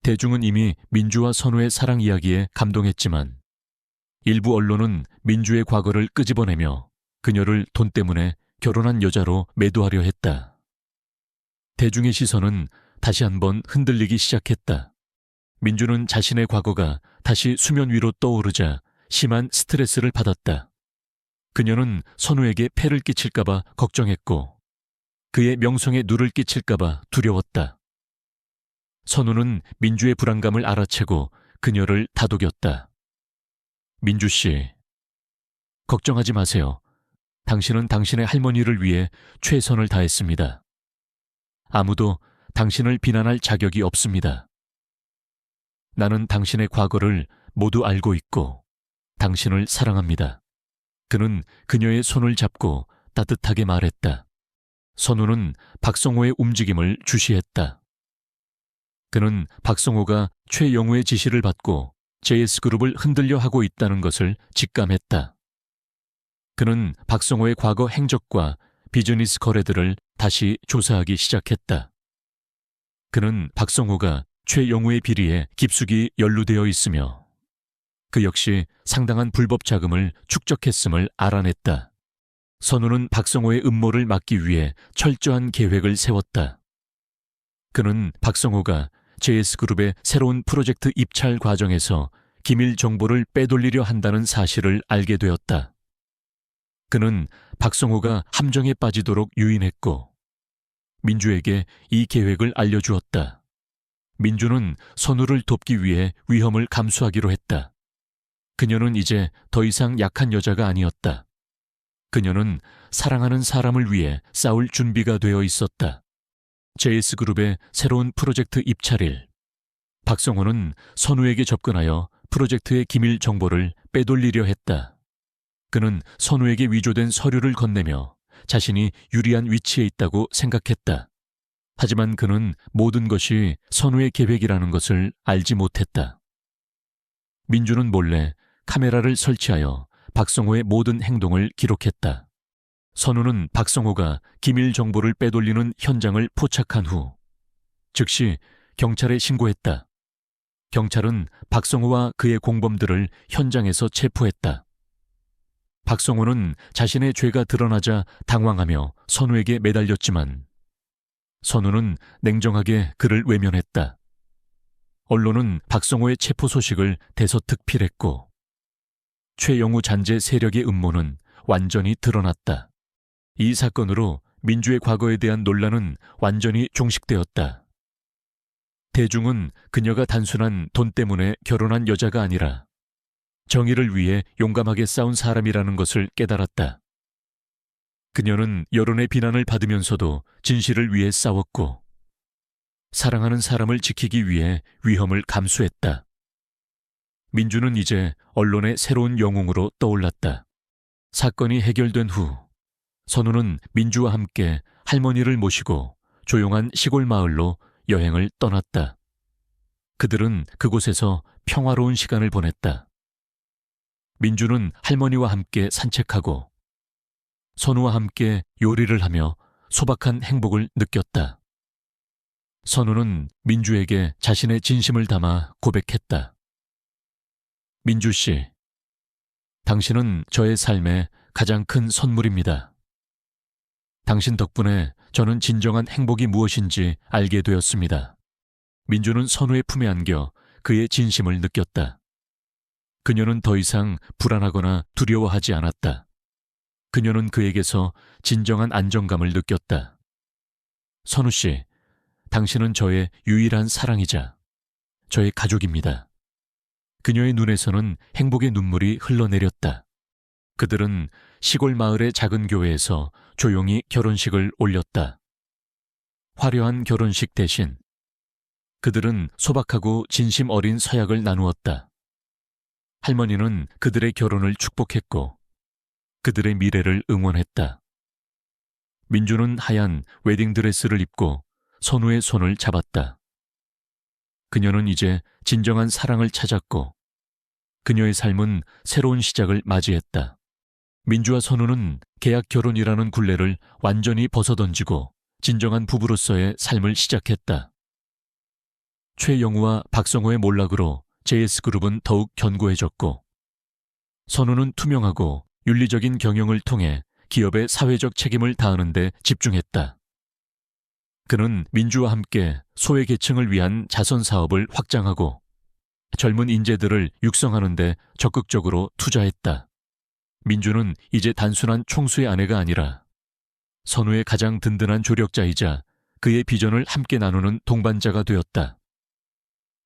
대중은 이미 민주와 선우의 사랑 이야기에 감동했지만 일부 언론은 민주의 과거를 끄집어내며 그녀를 돈 때문에 결혼한 여자로 매도하려 했다. 대중의 시선은 다시 한번 흔들리기 시작했다. 민주는 자신의 과거가 다시 수면 위로 떠오르자 심한 스트레스를 받았다. 그녀는 선우에게 폐를 끼칠까봐 걱정했고 그의 명성에 누를 끼칠까봐 두려웠다. 선우는 민주의 불안감을 알아채고 그녀를 다독였다. 민주 씨, 걱정하지 마세요. 당신은 당신의 할머니를 위해 최선을 다했습니다. 아무도 당신을 비난할 자격이 없습니다. 나는 당신의 과거를 모두 알고 있고 당신을 사랑합니다. 그는 그녀의 손을 잡고 따뜻하게 말했다. 선우는 박성호의 움직임을 주시했다. 그는 박성호가 최영우의 지시를 받고 JS그룹을 흔들려 하고 있다는 것을 직감했다. 그는 박성호의 과거 행적과 비즈니스 거래들을 다시 조사하기 시작했다. 그는 박성호가 최영우의 비리에 깊숙이 연루되어 있으며 그 역시 상당한 불법 자금을 축적했음을 알아냈다. 선우는 박성호의 음모를 막기 위해 철저한 계획을 세웠다. 그는 박성호가 JS그룹의 새로운 프로젝트 입찰 과정에서 기밀 정보를 빼돌리려 한다는 사실을 알게 되었다. 그는 박성호가 함정에 빠지도록 유인했고 민주에게 이 계획을 알려주었다. 민주는 선우를 돕기 위해 위험을 감수하기로 했다. 그녀는 이제 더 이상 약한 여자가 아니었다. 그녀는 사랑하는 사람을 위해 싸울 준비가 되어 있었다. JS그룹의 새로운 프로젝트 입찰일. 박성호는 선우에게 접근하여 프로젝트의 기밀 정보를 빼돌리려 했다. 그는 선우에게 위조된 서류를 건네며 자신이 유리한 위치에 있다고 생각했다. 하지만 그는 모든 것이 선우의 계획이라는 것을 알지 못했다. 민주는 몰래 카메라를 설치하여 박성호의 모든 행동을 기록했다. 선우는 박성호가 기밀 정보를 빼돌리는 현장을 포착한 후 즉시 경찰에 신고했다. 경찰은 박성호와 그의 공범들을 현장에서 체포했다. 박성호는 자신의 죄가 드러나자 당황하며 선우에게 매달렸지만 선우는 냉정하게 그를 외면했다. 언론은 박성호의 체포 소식을 대서특필했고 최영우 잔재 세력의 음모는 완전히 드러났다. 이 사건으로 민주의 과거에 대한 논란은 완전히 종식되었다. 대중은 그녀가 단순한 돈 때문에 결혼한 여자가 아니라 정의를 위해 용감하게 싸운 사람이라는 것을 깨달았다. 그녀는 여론의 비난을 받으면서도 진실을 위해 싸웠고 사랑하는 사람을 지키기 위해 위험을 감수했다. 민주는 이제 언론의 새로운 영웅으로 떠올랐다. 사건이 해결된 후 선우는 민주와 함께 할머니를 모시고 조용한 시골 마을로 여행을 떠났다. 그들은 그곳에서 평화로운 시간을 보냈다. 민주는 할머니와 함께 산책하고 선우와 함께 요리를 하며 소박한 행복을 느꼈다. 선우는 민주에게 자신의 진심을 담아 고백했다. 민주 씨, 당신은 저의 삶의 가장 큰 선물입니다. 당신 덕분에 저는 진정한 행복이 무엇인지 알게 되었습니다. 민주는 선우의 품에 안겨 그의 진심을 느꼈다. 그녀는 더 이상 불안하거나 두려워하지 않았다. 그녀는 그에게서 진정한 안정감을 느꼈다. 선우 씨, 당신은 저의 유일한 사랑이자 저의 가족입니다. 그녀의 눈에서는 행복의 눈물이 흘러내렸다. 그들은 시골 마을의 작은 교회에서 조용히 결혼식을 올렸다. 화려한 결혼식 대신 그들은 소박하고 진심 어린 서약을 나누었다. 할머니는 그들의 결혼을 축복했고 그들의 미래를 응원했다. 민주는 하얀 웨딩드레스를 입고 선우의 손을 잡았다. 그녀는 이제 진정한 사랑을 찾았고 그녀의 삶은 새로운 시작을 맞이했다. 민주와 선우는 계약 결혼이라는 굴레를 완전히 벗어던지고 진정한 부부로서의 삶을 시작했다. 최영우와 박성호의 몰락으로 JS그룹은 더욱 견고해졌고 선우는 투명하고 윤리적인 경영을 통해 기업의 사회적 책임을 다하는 데 집중했다. 그는 민주와 함께 소외계층을 위한 자선 사업을 확장하고 젊은 인재들을 육성하는 데 적극적으로 투자했다. 민주는 이제 단순한 총수의 아내가 아니라 선우의 가장 든든한 조력자이자 그의 비전을 함께 나누는 동반자가 되었다.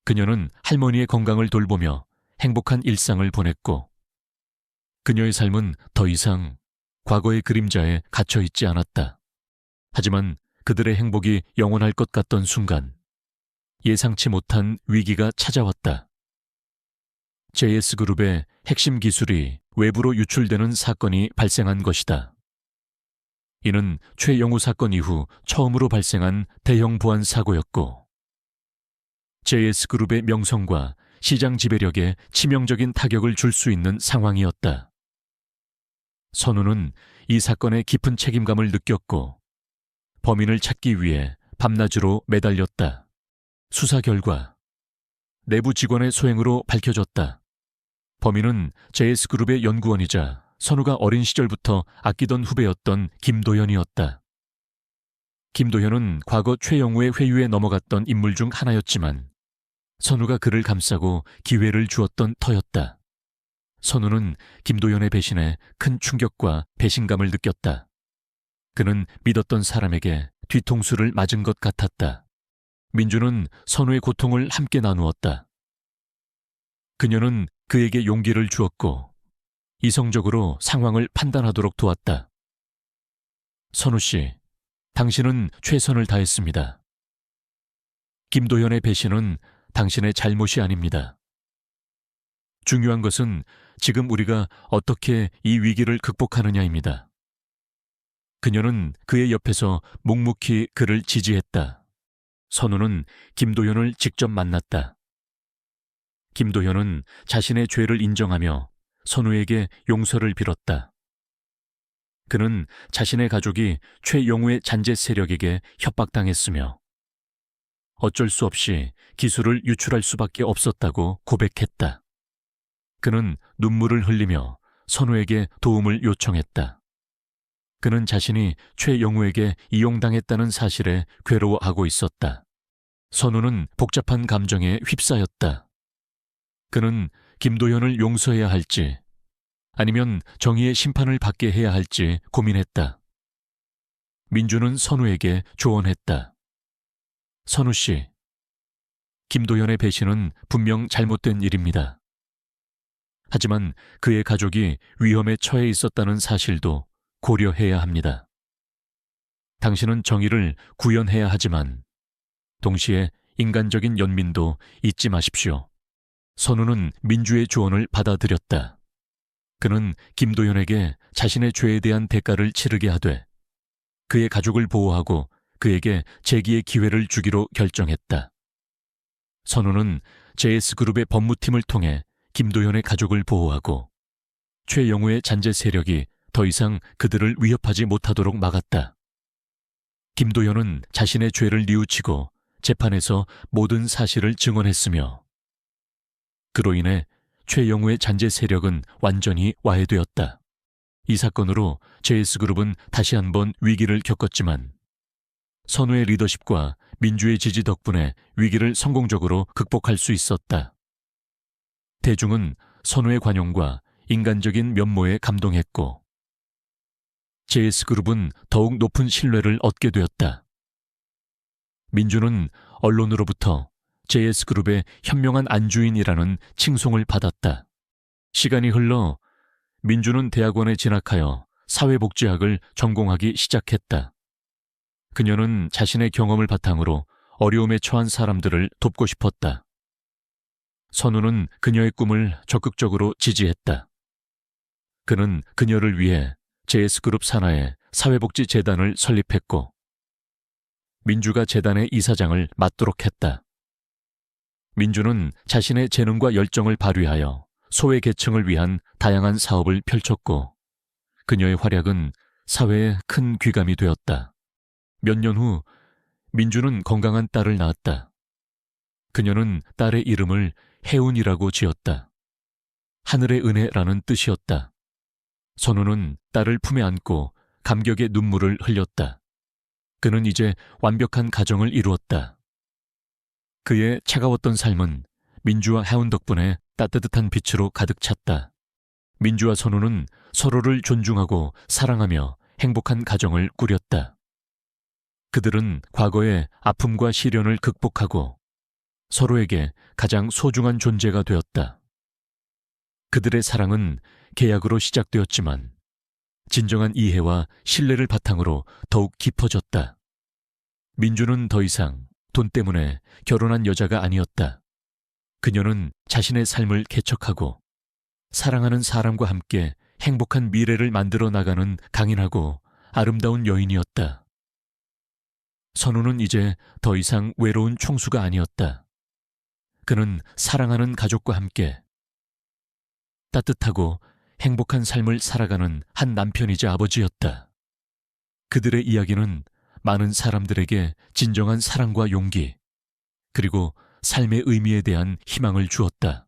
그녀는 할머니의 건강을 돌보며 행복한 일상을 보냈고 그녀의 삶은 더 이상 과거의 그림자에 갇혀 있지 않았다. 하지만 그들의 행복이 영원할 것 같던 순간 예상치 못한 위기가 찾아왔다. JS그룹의 핵심 기술이 외부로 유출되는 사건이 발생한 것이다. 이는 최영우 사건 이후 처음으로 발생한 대형 보안 사고였고 JS그룹의 명성과 시장 지배력에 치명적인 타격을 줄 수 있는 상황이었다. 선우는 이 사건의 깊은 책임감을 느꼈고 범인을 찾기 위해 밤낮으로 매달렸다. 수사 결과 내부 직원의 소행으로 밝혀졌다. 범인은 JS그룹의 연구원이자 선우가 어린 시절부터 아끼던 후배였던 김도현이었다. 김도현은 과거 최영우의 회유에 넘어갔던 인물 중 하나였지만 선우가 그를 감싸고 기회를 주었던 터였다. 선우는 김도현의 배신에 큰 충격과 배신감을 느꼈다. 그는 믿었던 사람에게 뒤통수를 맞은 것 같았다. 민주는 선우의 고통을 함께 나누었다. 그녀는 그에게 용기를 주었고 이성적으로 상황을 판단하도록 도왔다. 선우 씨, 당신은 최선을 다했습니다. 김도현의 배신은 당신의 잘못이 아닙니다. 중요한 것은 지금 우리가 어떻게 이 위기를 극복하느냐입니다. 그녀는 그의 옆에서 묵묵히 그를 지지했다. 선우는 김도현을 직접 만났다. 김도현은 자신의 죄를 인정하며 선우에게 용서를 빌었다. 그는 자신의 가족이 최영우의 잔재 세력에게 협박당했으며 어쩔 수 없이 기술을 유출할 수밖에 없었다고 고백했다. 그는 눈물을 흘리며 선우에게 도움을 요청했다. 그는 자신이 최영우에게 이용당했다는 사실에 괴로워하고 있었다. 선우는 복잡한 감정에 휩싸였다. 그는 김도현을 용서해야 할지 아니면 정의의 심판을 받게 해야 할지 고민했다. 민주는 선우에게 조언했다. 선우 씨, 김도현의 배신은 분명 잘못된 일입니다. 하지만 그의 가족이 위험에 처해 있었다는 사실도 고려해야 합니다. 당신은 정의를 구현해야 하지만 동시에 인간적인 연민도 잊지 마십시오. 선우는 민주의 조언을 받아들였다. 그는 김도현에게 자신의 죄에 대한 대가를 치르게 하되 그의 가족을 보호하고 그에게 재기의 기회를 주기로 결정했다. 선우는 JS그룹의 법무팀을 통해 김도현의 가족을 보호하고 최영우의 잔재 세력이 더 이상 그들을 위협하지 못하도록 막았다. 김도현은 자신의 죄를 뉘우치고 재판에서 모든 사실을 증언했으며 그로 인해 최영우의 잔재 세력은 완전히 와해되었다. 이 사건으로 JS그룹은 다시 한번 위기를 겪었지만 선우의 리더십과 민주의 지지 덕분에 위기를 성공적으로 극복할 수 있었다. 대중은 선우의 관용과 인간적인 면모에 감동했고 JS그룹은 더욱 높은 신뢰를 얻게 되었다. 민주는 언론으로부터 JS그룹의 현명한 안주인이라는 칭송을 받았다. 시간이 흘러 민주는 대학원에 진학하여 사회복지학을 전공하기 시작했다. 그녀는 자신의 경험을 바탕으로 어려움에 처한 사람들을 돕고 싶었다. 선우는 그녀의 꿈을 적극적으로 지지했다. 그는 그녀를 위해 JS그룹 산하에 사회복지재단을 설립했고 민주가 재단의 이사장을 맡도록 했다. 민주는 자신의 재능과 열정을 발휘하여 소외계층을 위한 다양한 사업을 펼쳤고 그녀의 활약은 사회에 큰 귀감이 되었다. 몇 년 후 민주는 건강한 딸을 낳았다. 그녀는 딸의 이름을 혜운이라고 지었다. 하늘의 은혜라는 뜻이었다. 선우는 딸을 품에 안고 감격의 눈물을 흘렸다. 그는 이제 완벽한 가정을 이루었다. 그의 차가웠던 삶은 민주와 혜운 덕분에 따뜻한 빛으로 가득 찼다. 민주와 선우는 서로를 존중하고 사랑하며 행복한 가정을 꾸렸다. 그들은 과거의 아픔과 시련을 극복하고 서로에게 가장 소중한 존재가 되었다. 그들의 사랑은 계약으로 시작되었지만 진정한 이해와 신뢰를 바탕으로 더욱 깊어졌다. 민주는 더 이상 돈 때문에 결혼한 여자가 아니었다. 그녀는 자신의 삶을 개척하고 사랑하는 사람과 함께 행복한 미래를 만들어 나가는 강인하고 아름다운 여인이었다. 선우는 이제 더 이상 외로운 총수가 아니었다. 그는 사랑하는 가족과 함께 따뜻하고 행복한 삶을 살아가는 한 남편이자 아버지였다. 그들의 이야기는 많은 사람들에게 진정한 사랑과 용기, 그리고 삶의 의미에 대한 희망을 주었다.